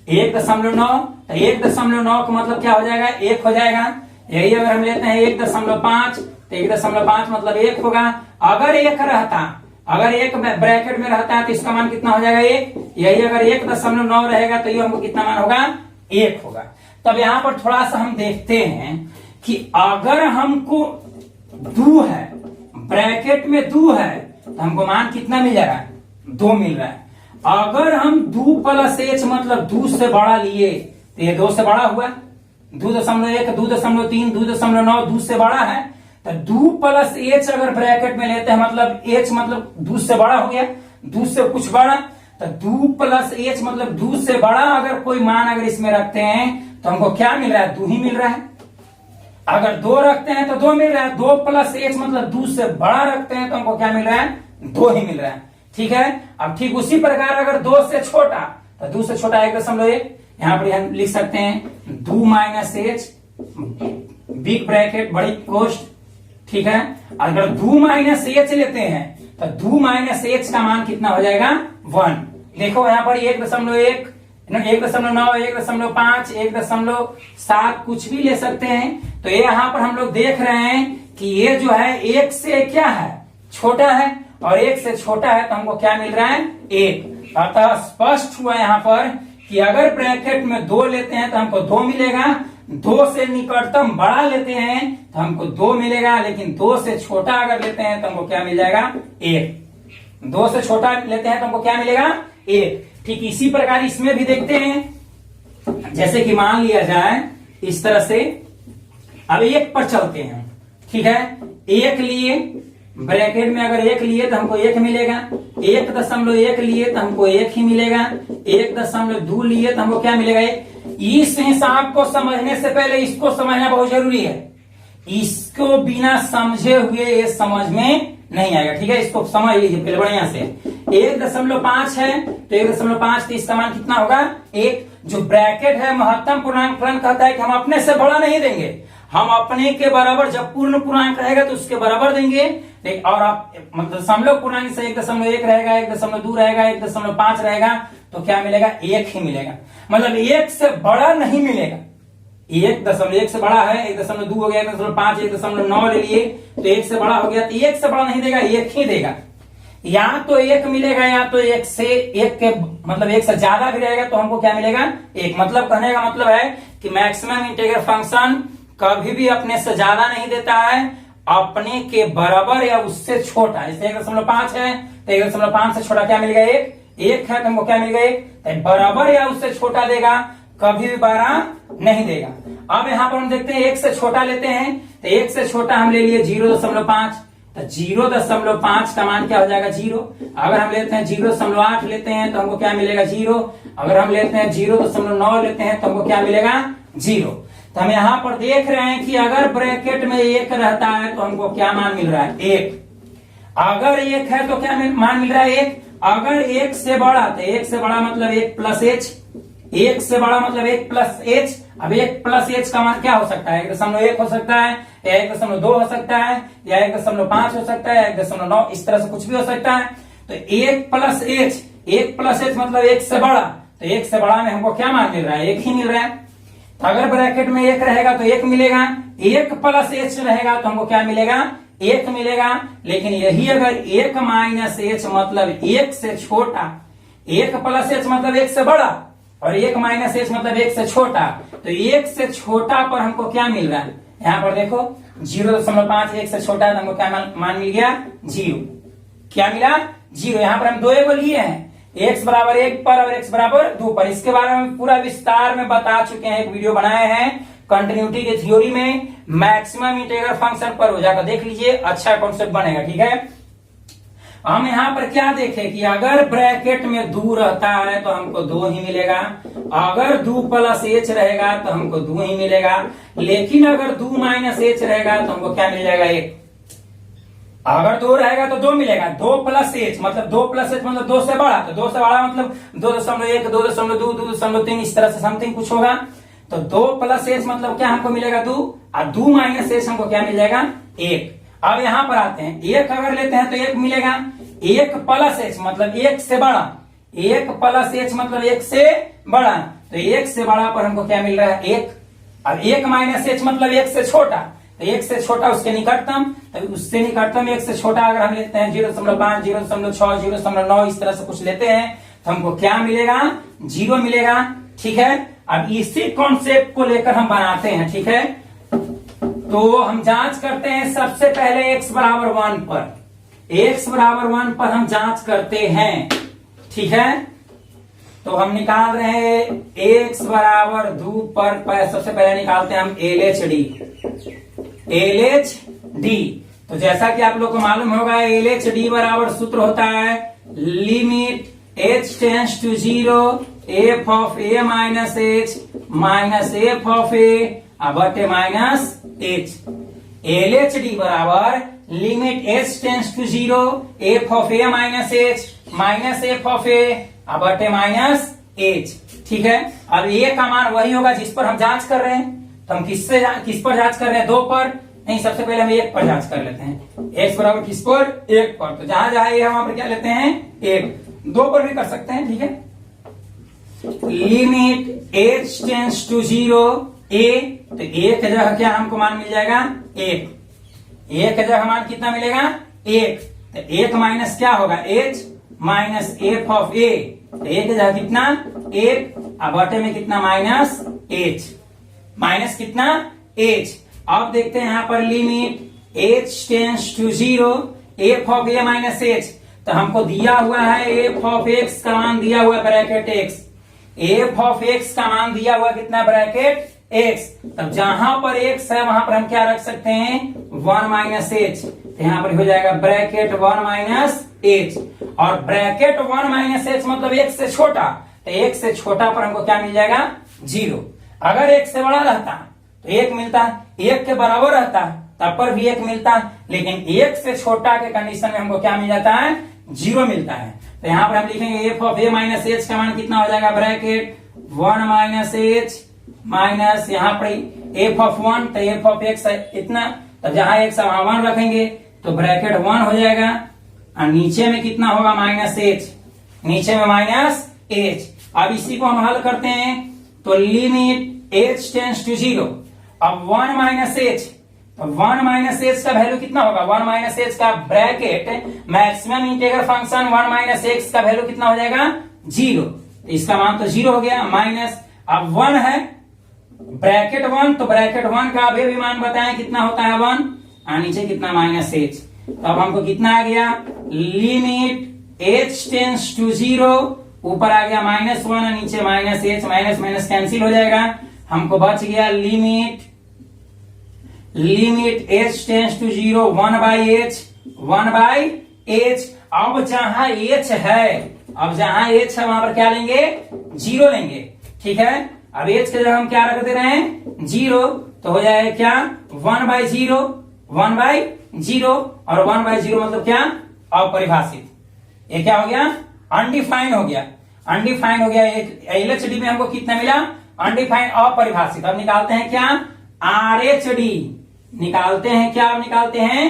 1.9, तो 1.9 का मतलब क्या हो जाएगा 1 हो जाएगा। यही अगर हम लेते हैं 1.5 तो 1.5 मतलब 1 होगा। अगर 1 रहता, अगर 1 ब्रैकेट में रहता है तो इसका मान कितना हो जाएगा 1। यही अगर 1.9 रहेगा तो ये हमको कितना मान होगा 1 होगा। तब यहां पर थोड़ा सा हम देखते हैं कि अगर हमको 2 है, ब्रैकेट में 2 है तो हमको मान कितना मिल जाएगा 2 मिल रहा है। अगर हम 2 प्लस एच मतलब 2 से बड़ा लिए तो ये 2 से बड़ा हुआ, 2.1, 2.3, 2.9 2 से बड़ा है। तो 2 प्लस एच अगर ब्रैकेट में लेते हैं मतलब एच मतलब 2 से बड़ा हो गया, 2 से कुछ बड़ा, तो 2 प्लस एच मतलब 2 से बड़ा अगर कोई मान अगर इसमें रखते हैं तो हमको क्या मिल रहा है 2 ही मिल रहा है। अगर 2 रखते हैं तो 2 मिल रहा है, 2 प्लस एच मतलब 2 से बड़ा रखते हैं तो हमको क्या मिल रहा है 2 ही मिल रहा है। ठीक है, अब ठीक उसी प्रकार अगर 2 से छोटा, तो 2 से छोटा 1.1, यहां पर हम लिख सकते हैं 2 माइनस एच बिग ब्रैकेट बड़ी कोष्ट। ठीक है, अगर 2 माइनस एच लेते हैं तो 2 माइनस एच का मान कितना हो जाएगा 1। देखो यहां पर 1.1, 1.9, 1.5, 1.7 कुछ भी ले सकते हैं। तो ये यहां पर हम लोग देख रहे हैं कि ये जो है एक से क्या है, छोटा है, और एक से छोटा है तो हमको क्या मिल रहा है, एक। अतः स्पष्ट हुआ यहाँ पर कि अगर ब्रैकेट में 2 लेते हैं तो हमको 2 मिलेगा, 2 से निकटतम बड़ा लेते हैं तो हमको 2 मिलेगा, लेकिन 2 से छोटा अगर लेते हैं तो हमको क्या मिल जाएगा, 1। 2 से छोटा लेते हैं तो हमको क्या मिलेगा, 1। ठीक इसी प्रकार इसमें भी देखते हैं, जैसे कि मान लिया जाए इस तरह से, अब 1 पर चलते हैं। ठीक है, 1 लिए, ब्रैकेट में अगर 1 लिए तो हमको 1 मिलेगा, 1.1 लिए तो हमको 1 ही मिलेगा, 1.2 लिए तो हमको क्या मिलेगा, 1। इस हिसाब को समझने से पहले इसको समझना बहुत जरूरी है। इसको बिना समझे हुए ये समझ में नहीं आएगा। ठीक है, इसको समझ लीजिए पहले बढ़िया से। 1.5 है तो 1.5 तो इसका मान कितना होगा, 1। जो ब्रैकेट है महत्तम पूर्णांक फलन कहता है कि हम अपने से बड़ा नहीं देंगे, हम अपने के बराबर, जब पूर्ण पूर्णांक रहेगा तो उसके बराबर देंगे। और आप मतलब दशमलव पूर्णांक से 1.1 रहेगा, 1.2 रहेगा, 1.5 रहेगा तो क्या मिलेगा, 1 ही मिलेगा। मतलब 1 से बड़ा नहीं मिलेगा। 1.1 से बड़ा है, 1.2 हो गया, 1.5, 1.9 ले लिए तो 1 से बड़ा हो गया, तो 1 से बड़ा नहीं देगा, 1 ही देगा। या तो 1 मिलेगा, या तो 1 से 1 के मतलब 1 से ज्यादा भी रहेगा तो हमको क्या मिलेगा, 1। मतलब कहने का मतलब है कि मैक्सिमम इंटीग्रल फंक्शन कभी भी अपने से ज्यादा नहीं देता है, अपने के बराबर या उससे छोटा। जैसे 1.5 है तो 1.5 से छोटा क्या मिलेगा, 1 है तो हमको क्या मिलेगा, 1। बराबर या उससे छोटा देगा, कभी भी 12 नहीं देगा। अब यहाँ पर हम देखते हैं 1 से छोटा लेते हैं, तो 1 से छोटा हम ले लिए 0.5, तो 0.5 का मान क्या हो जाएगा, 0। अगर हम लेते हैं 0.8 लेते हैं तो हमको क्या मिलेगा, 0। अगर हम लेते हैं 0.9 लेते हैं तो हमको क्या मिलेगा, 0। तो हम यहाँ पर देख रहे हैं कि अगर ब्रैकेट में 1 रहता है तो हमको क्या मान मिल रहा है, 1। अगर 1 है तो क्या मान मिल रहा है, 1। अगर 1 से बड़ा, तो 1 से बड़ा मतलब 1 प्लस h, 1 से बड़ा मतलब 1 प्लस h। अब 1 प्लस h का मान क्या हो सकता है, 1.1 हो सकता है, या 1.2 हो सकता है, या 1.5 हो सकता है, 1.9, इस तरह से कुछ भी हो सकता है। तो 1 प्लस h, 1 प्लस h मतलब 1 से बड़ा, तो 1 से बड़ा में हमको क्या मान मिल रहा है, 1 ही मिल रहा है। तो अगर ब्रैकेट में 1 रहेगा तो 1 मिलेगा, 1 प्लस h रहेगा तो हमको क्या मिलेगा, 1 मिलेगा। लेकिन यही अगर 1 माइनस h मतलब 1 से छोटा, 1 प्लस h मतलब 1 से बड़ा, और 1 माइनस h मतलब 1 से छोटा, तो 1 से छोटा पर हमको क्या मिल रहा है, यहाँ पर देखो 0.5, 1 से छोटा है तो हमको क्या मान मिल गया, 0। क्या मिला, 0। यहाँ पर हम 2 को लिए हैं, x बराबर 1 पर और x बराबर 2 पर। इसके बारे में पूरा विस्तार में बता चुके हैं, एक वीडियो बनाए हैं कंटिन्यूटी के थ्योरी में, मैक्सिमम इंटीग्रल फंक्शन पर हो जाकर देख लीजिए, अच्छा कॉन्सेप्ट बनेगा। ठीक है, हम यहाँ पर क्या देखें कि अगर ब्रैकेट में 2 रहता है तो हमको 2 ही मिलेगा, अगर 2 प्लस h रहेगा तो हमको 2 ही मिलेगा, लेकिन अगर 2 माइनस h रहेगा तो हमको क्या मिल जाएगा, 1। अगर 2 रहेगा तो 2 मिलेगा, 2 प्लस h मतलब 2 प्लस h मतलब 2 से बड़ा, तो 2 से बड़ा मतलब 2.1, 2.2, 2.3, इस तरह से समथिंग कुछ होगा। तो 2 प्लस h मतलब क्या हमको मिलेगा, 2, और 2 माइनस h हमको क्या मिल जाएगा, 1। अब यहां पर आते हैं, 1 अगर लेते हैं तो 1 मिलेगा, 1 प्लस h मतलब 1 से बड़ा, 1 प्लस h मतलब 1 से बड़ा, तो 1 से बड़ा पर हमको क्या मिल रहा है, 1। अब 1 माइनस h मतलब 1 से छोटा, तो 1 से छोटा उसके निकटतम, तो उससे निकटतम 1 से छोटा अगर हम लेते हैं 0.5, 0.6, 0.9, इस तरह से कुछ लेते हैं तो हमको क्या मिलेगा, 0 मिलेगा। ठीक है, अब इसी कॉन्सेप्ट को लेकर हम बनाते हैं। ठीक है, तो हम जांच करते हैं सबसे पहले x बराबर 1 पर, x बराबर 1 पर हम जांच करते हैं। ठीक है, तो हम निकाल रहे हैं x बराबर 2 पर सबसे पहले निकालते हैं हम LHD। तो जैसा कि आप लोग को मालूम होगा, LHD बराबर सूत्र होता है limit h tends to 0 f of a minus h minus f of a बटे माइनस h। LHD बराबर limit h tends to 0 f of a minus h minus f of a बटे माइनस h। ठीक है, अब a का मान वही होगा जिस पर हम जांच कर रहे हैं। तो हम किस पर जांच कर रहे हैं, 2 पर नहीं, सबसे पहले हम 1 पर जांच कर लेते हैं। x बराबर किस पर, 1 पर। तो जहां जहां a है वहां पर क्या लेते हैं, 1। 2 पर भी कर सकते हैं। ठीक है, limit h tends to 0 a, तो 1 जगह क्या हमको मान मिल जाएगा, 1। ए का जगह मान कितना मिलेगा, एक। तो एक माइनस क्या होगा, H minus f of a. तो ए की जगह कितना, एक, अब बटे में कितना, माइनस एच, माइनस कितना, एच। अब देखते हैं यहाँ पर limit h tends to 0 f of a minus h. तो हमको दिया हुआ है एफ ऑफ एक्स का मान दिया हुआ bracket x, F of x का मान दिया हुआ कितना, ब्रैकेट एक्स। तब जहां पर एक्स है वहां पर हम क्या रख सकते हैं, 1 माइनस एच। तो यहाँ पर हो जाएगा ब्रैकेट 1 माइनस एच, और ब्रैकेट 1 माइनस एच मतलब एक से छोटा। तो एक से छोटा पर हमको क्या मिल जाएगा, 0। अगर एक से बड़ा रहता तो एक मिलता, एक के बराबर रहता तब पर भी एक मिलता, लेकिन एक से छोटा के कंडीशन में हमको क्या मिल जाता है, 0 मिलता है। तो यहाँ पर हम लिखेंगे F of a minus H का मान कितना हो जाएगा, ब्रैकेट 1 माइनस एच माइनस यहाँ पर एफ ऑफ 1, तो एफ ऑफ एक्स इतना, तो जहां एक्स वहां 1 रखेंगे तो ब्रैकेट 1 हो जाएगा, और नीचे में कितना होगा, माइनस एच, नीचे में माइनस एच। अब इसी को हम हल करते हैं, तो लिमिट एच टेंस टू 0, अब 1 माइनस एच, तो 1 माइनस एच का वैल्यू कितना होगा, 1 माइनस एच का bracket maximum integral function 1 minus x का वैल्यू कितना हो जाएगा, 0। तो इसका मान तो 0 हो गया, माइनस अब 1 है, ब्रैकेट 1, तो ब्रैकेट 1 का अभी भी मान बताएं कितना होता है, 1, और नीचे कितना, माइनस एच। तो अब हमको कितना आ गया, लिमिट एच टेंस टू 0, ऊपर आ गया -1 और नीचे minus h, minus minus cancel हो जाएगा, हमको बच गया limit h tends to 0 1 by h, 1 by h. अब जहां एच है, अब जहां एच है वहां पर क्या लेंगे, 0 लेंगे, ठीक है। अब एच के जगह हम क्या रख दे रहे हैं, 0, तो हो जाएगा क्या, 1 बाई 0, 1 बाई 0, और 1 बाई 0 मतलब क्या, अपरिभाषित। ये क्या हो गया, अनडिफाइंड हो गया, अनडिफाइंड हो गया। एक एलएचडी में हमको कितना मिला, अनडिफाइंड, अपरिभाषित। अब निकालते हैं क्या, आरएचडी, निकालते हैं क्या, अब निकालते हैं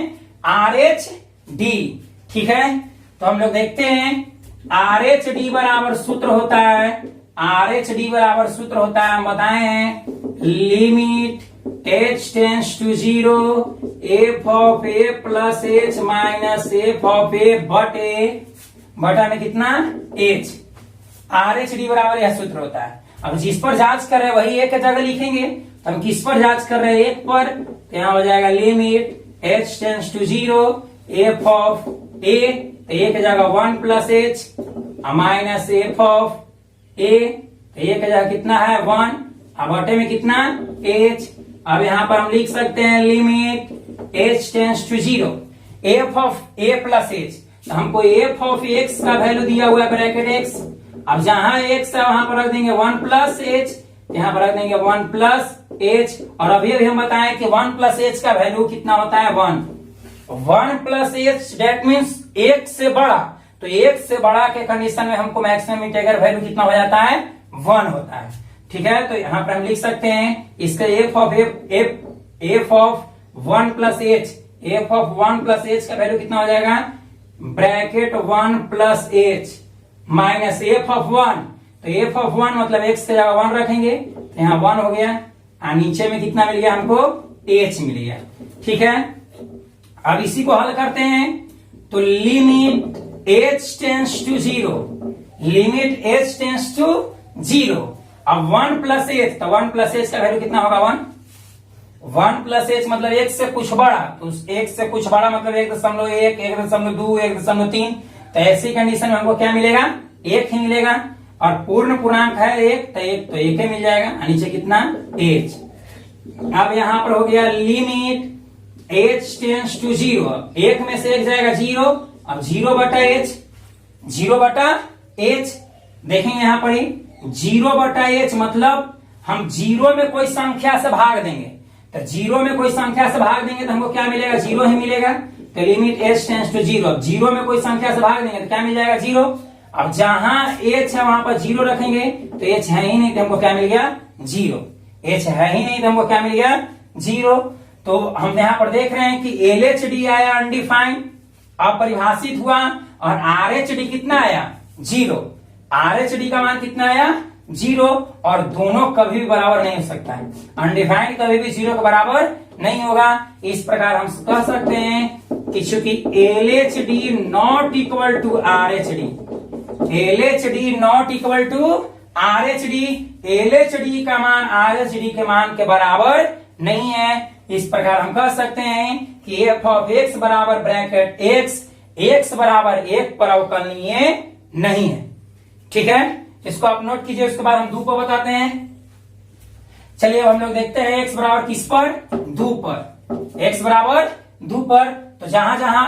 आरएचडी, ठीक है। तो हम लोग देखते हैं आरएचडी बराबर सूत्र होता है, आरएचडी बराबर सूत्र होता है, हम बताए हैं, limit h tends to 0 f of a plus h minus f of a बटा में कितना, एच। आरएचडी बराबर यह सूत्र होता है। अब जिस पर जांच कर रहे हैं वही एक जगह लिखेंगे, तो हम किस पर जांच कर रहे हैं, एक पर, तो यहां हो जाएगा limit h tends to 0 f of a, तो ए की जगह 1 plus h minus f of a, तो ए की जगह कितना है, 1, अब बटे में कितना, एच। अब यहां पर हम लिख सकते हैं limit h tends to 0 f of a plus h, तो हमको एफ ऑफ एक्स का वैल्यू दिया हुआ है ब्रैकेट एक्स। अब जहां एक्स है वहां पर रख देंगे 1 प्लस एच, यहां पर रख देंगे 1 प्लस एच, और अभी हम बताएं कि 1 प्लस एच का वैल्यू कितना होता है, 1 प्लस एच, डेट मीन्स एक से बड़ा। तो एक से बड़ा के कंडीशन में हमको मैक्सिमम इंटीग्रल वैल्यू कितना हो जाता है, 1 होता है, ठीक है। तो यहां पर हम लिख सकते हैं इसका F of 1 plus H, f of 1 plus H का वैल्यू कितना हो जाएगा, bracket 1 plus h minus f of 1, तो एफ ऑफ 1 मतलब एक्स की जगह 1 रखेंगे, तो यहाँ 1 हो गया, और नीचे में कितना मिल गया हमको, एच मिल गया, ठीक है। अब इसी को हल करते हैं, तो limit h tends to 0, limit h tends to 0, अब 1 प्लस एच, तो 1 प्लस एच का वैल्यू कितना होगा, 1 प्लस एच मतलब एक से कुछ बड़ा, तो एक से कुछ बड़ा मतलब 1.1, 1.2, 1.3, तो ऐसी कंडीशन में हमको क्या मिलेगा, 1 ही मिलेगा, और पूर्ण पूर्णांक है 1, तो 1 ही मिल जाएगा, नीचे कितना, एच। अब यहां पर हो गया लिमिट एच टेंस टू 0, 1 में से 1 जाएगा 0, अब 0 बटा एच, 0 बटा एच, देखेंगे यहां पर ही 0 बटा एच मतलब हम 0 में कोई संख्या से भाग देंगे, तो 0 में कोई संख्या से भाग देंगे तो हमको क्या मिलेगा, 0 ही मिलेगा। तो लिमिट एच टेंस टू 0, अब 0 में कोई संख्या से भाग देंगे तो क्या मिल जाएगा, 0। अब जहां एच है वहां पर 0 रखेंगे, तो एच है ही नहीं तो हमको क्या मिल गया, 0, एच है ही नहीं तो हमको क्या मिल गया, 0। तो हम यहां पर देख रहे हैं कि एलएचडी आया अनडिफाइंड, अपरिभाषित हुआ, और आरएचडी कितना आया, 0। आरएचडी का मान कितना आया, 0, और दोनों कभी भी बराबर नहीं हो सकता है, अनडिफाइंड कभी भी 0 के बराबर नहीं होगा। इस प्रकार हम कह सकते हैं कि चूंकि LHD not equal to RHD, LHD not equal to RHD, LHD का मान RHD के मान के बराबर नहीं है। इस प्रकार हम कह सकते हैं कि f ऑफ x बराबर ब्रैकेट x बराबर 1 पर अवकलनीय नहीं है। ठीक है, इसको आप नोट कीजिए, उसके बाद हम दो को बताते हैं। चलिए अब हम लोग देखते हैं x बराबर किस पर, दो पर। x बराबर दो पर, तो जहां जहां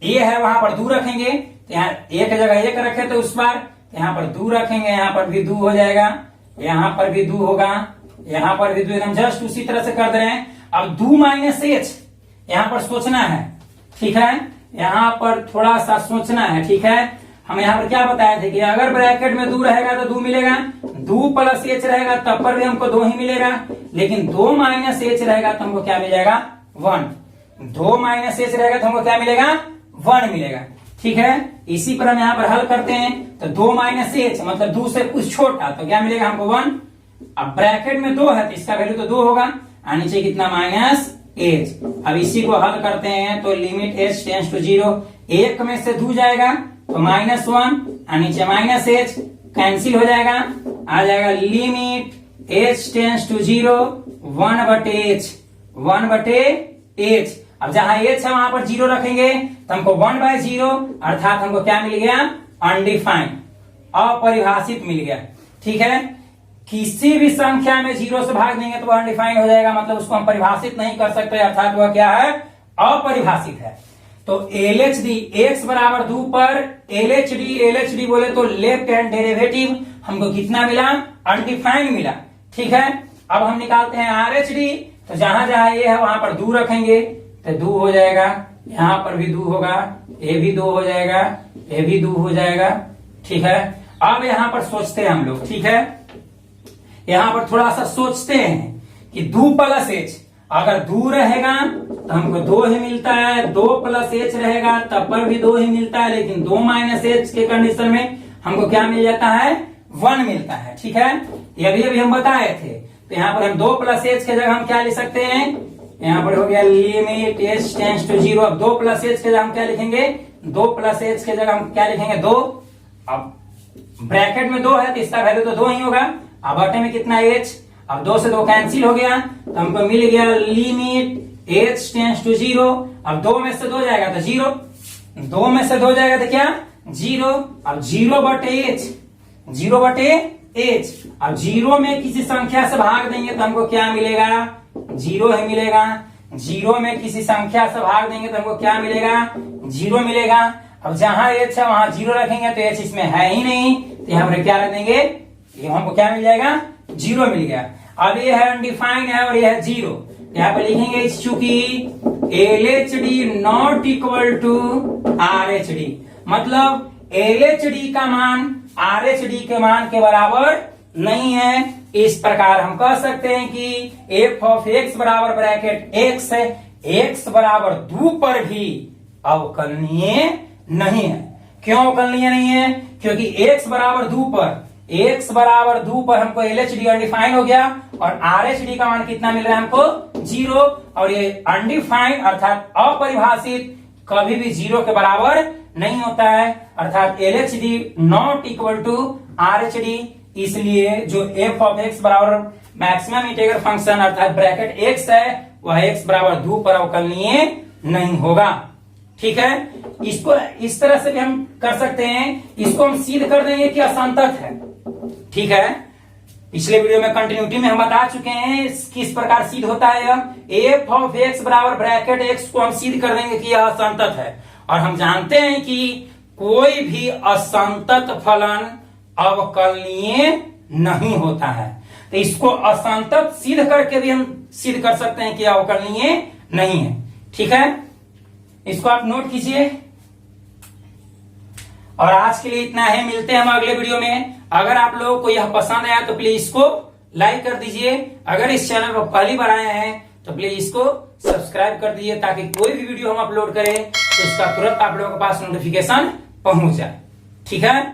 a है वहां पर दो रखेंगे, तो यहाँ एक जगह एक रखे तो उस बार यहाँ पर दो रखेंगे, यहाँ पर भी दो हो जाएगा, यहाँ पर भी दो होगा, यहाँ पर भी दो, एकदम जस्ट उसी तरह से कर दे रहे हैं। अब दो माइनस एच यहाँ पर सोचना है। ठीक है, यहाँ पर थोड़ा सा सोचना है। ठीक है, हम यहाँ पर क्या बताए थे कि अगर ब्रैकेट में 2 रहेगा तो 2 मिलेगा, 2 प्लस एच रहेगा तब पर भी हमको 2 ही मिलेगा, लेकिन 2 माइनस एच रहेगा तो हमको क्या मिलेगा, 1। 2 माइनस एच रहेगा तो हमको क्या मिलेगा, 1 मिलेगा। ठीक है, इसी पर हम यहाँ पर हल करते हैं, तो 2 माइनस एच मतलब 2 से कुछ छोटा, तो क्या मिलेगा हमको 1। अब ब्रैकेट में 2 है तो इसका वैल्यू तो 2 होगा, और नीचे कितना माइनस एच। अब इसी को हल करते हैं तो लिमिट एच टेंस टू 0, 1 में से 2 जाएगा तो -1 और नीचे माइनस एच कैंसिल हो जाएगा, आ जाएगा limit h tends to 0 1/h। अब जहां एच है वहां पर 0 रखेंगे तो हमको 1/0 अर्थात हमको क्या मिल गया, अनडिफाइंड, अपरिभाषित मिल गया। ठीक है, किसी भी संख्या में 0 से भाग देंगे तो वह अनडिफाइंड हो जाएगा, मतलब उसको हम परिभाषित नहीं कर सकते, अर्थात वह क्या है, अपरिभाषित है। तो LHD x बराबर 2 पर LHD बोले तो लेफ्ट हैंड डेरिवेटिव हमको कितना मिला, अनडिफाइंड मिला। ठीक है, अब हम निकालते हैं RHD, तो जहां जहां ये है वहां पर 2 रखेंगे तो 2 हो जाएगा, यहाँ पर भी 2 होगा, ये भी 2 हो जाएगा, ये भी 2 हो जाएगा। ठीक है, अब यहाँ पर सोचते हैं हम लोग। ठीक है, यहाँ पर थोड़ा सा सोचते हैं कि 2 प्लस एच, अगर 2 रहेगा तो हमको 2 ही मिलता है, 2 प्लस एच रहेगा तब पर भी 2 ही मिलता है, लेकिन 2 माइनस एच के कंडीशन में हमको क्या मिल जाता है, 1 मिलता है। ठीक है, ये अभी हम बताए थे। तो यहाँ पर हम 2 प्लस एच के जगह हम क्या लिख सकते हैं, यहाँ पर हो गया लिमिट एच टेंस टू 0। अब 2 प्लस एच के जगह हम क्या लिखेंगे, 2 प्लस एच के जगह हम क्या लिखेंगे, 2। अब ब्रैकेट में 2 है तो इसका वैल्यू तो 2 ही होगा। अब बटे में कितना एच, अब 2 से 2 कैंसिल हो गया तो हमको मिल गया लिमिट एच टेंस टू 0। अब 2 में से 2 जाएगा तो 0, 2 में से 2 जाएगा तो क्या, 0। अब 0/h, 0/h। अब 0 में किसी संख्या से भाग देंगे तो हमको क्या मिलेगा, 0 ही मिलेगा। 0 में किसी संख्या से भाग देंगे तो हमको क्या मिलेगा, 0 मिलेगा। अब जहां h है वहां 0 रखेंगे तो h इसमें है ही नहीं, तो यहाँ पर क्या रख देंगे, ये हमको क्या मिल जाएगा, 0 मिल गया। अब ये है अनडिफाइंड है और ये है 0, यहाँ पर लिखेंगे चूंकि LHD not equal to RHD, मतलब LHD का मान RHD के मान के बराबर नहीं है। इस प्रकार हम कह सकते हैं कि f ऑफ x बराबर ब्रैकेट x है, x बराबर 2 पर भी अवकलनीय नहीं है। क्यों अवकलनीय नहीं है, क्योंकि x बराबर 2 पर, x बराबर 2 पर हमको LHD अनडिफाइंड हो गया और RHD का मान कितना मिल रहा है हमको, 0। और ये अनडिफाइंड अर्थात अपरिभाषित कभी भी 0 के बराबर नहीं होता है, अर्थात LHD not equal to RHD। इसलिए जो f ऑफ x बराबर मैक्सिमम इंटीग्रल फंक्शन अर्थात ब्रैकेट x है वह x बराबर 2 पर अवकलनीय नहीं होगा। ठीक है, इसको इस तरह से भी हम कर सकते हैं, इसको हम सिद्ध कर देंगे कि असंतत है। ठीक है, पिछले वीडियो में कंटिन्यूटी में हम बता चुके हैं किस प्रकार सिद्ध होता है यह। f ऑफ x बराबर ब्रैकेट x को हम सिद्ध कर देंगे कि यह असंतत है, और हम जानते हैं कि कोई भी असंतत फलन अवकलनीय नहीं होता है, तो इसको असंतत सिद्ध करके भी हम सिद्ध कर सकते हैं कि अवकलनीय नहीं है। ठीक है, इसको आप नोट कीजिए। और आज के लिए इतना है, मिलते हैं हम अगले वीडियो में। अगर आप लोगों को यह पसंद आया तो प्लीज इसको लाइक कर दीजिए। अगर इस चैनल पर पहली बार आए हैं तो प्लीज इसको सब्सक्राइब कर दीजिए, ताकि कोई भी वीडियो हम अपलोड करें तो उसका तुरंत आप लोगों के पास नोटिफिकेशन पहुंच जाए। ठीक है।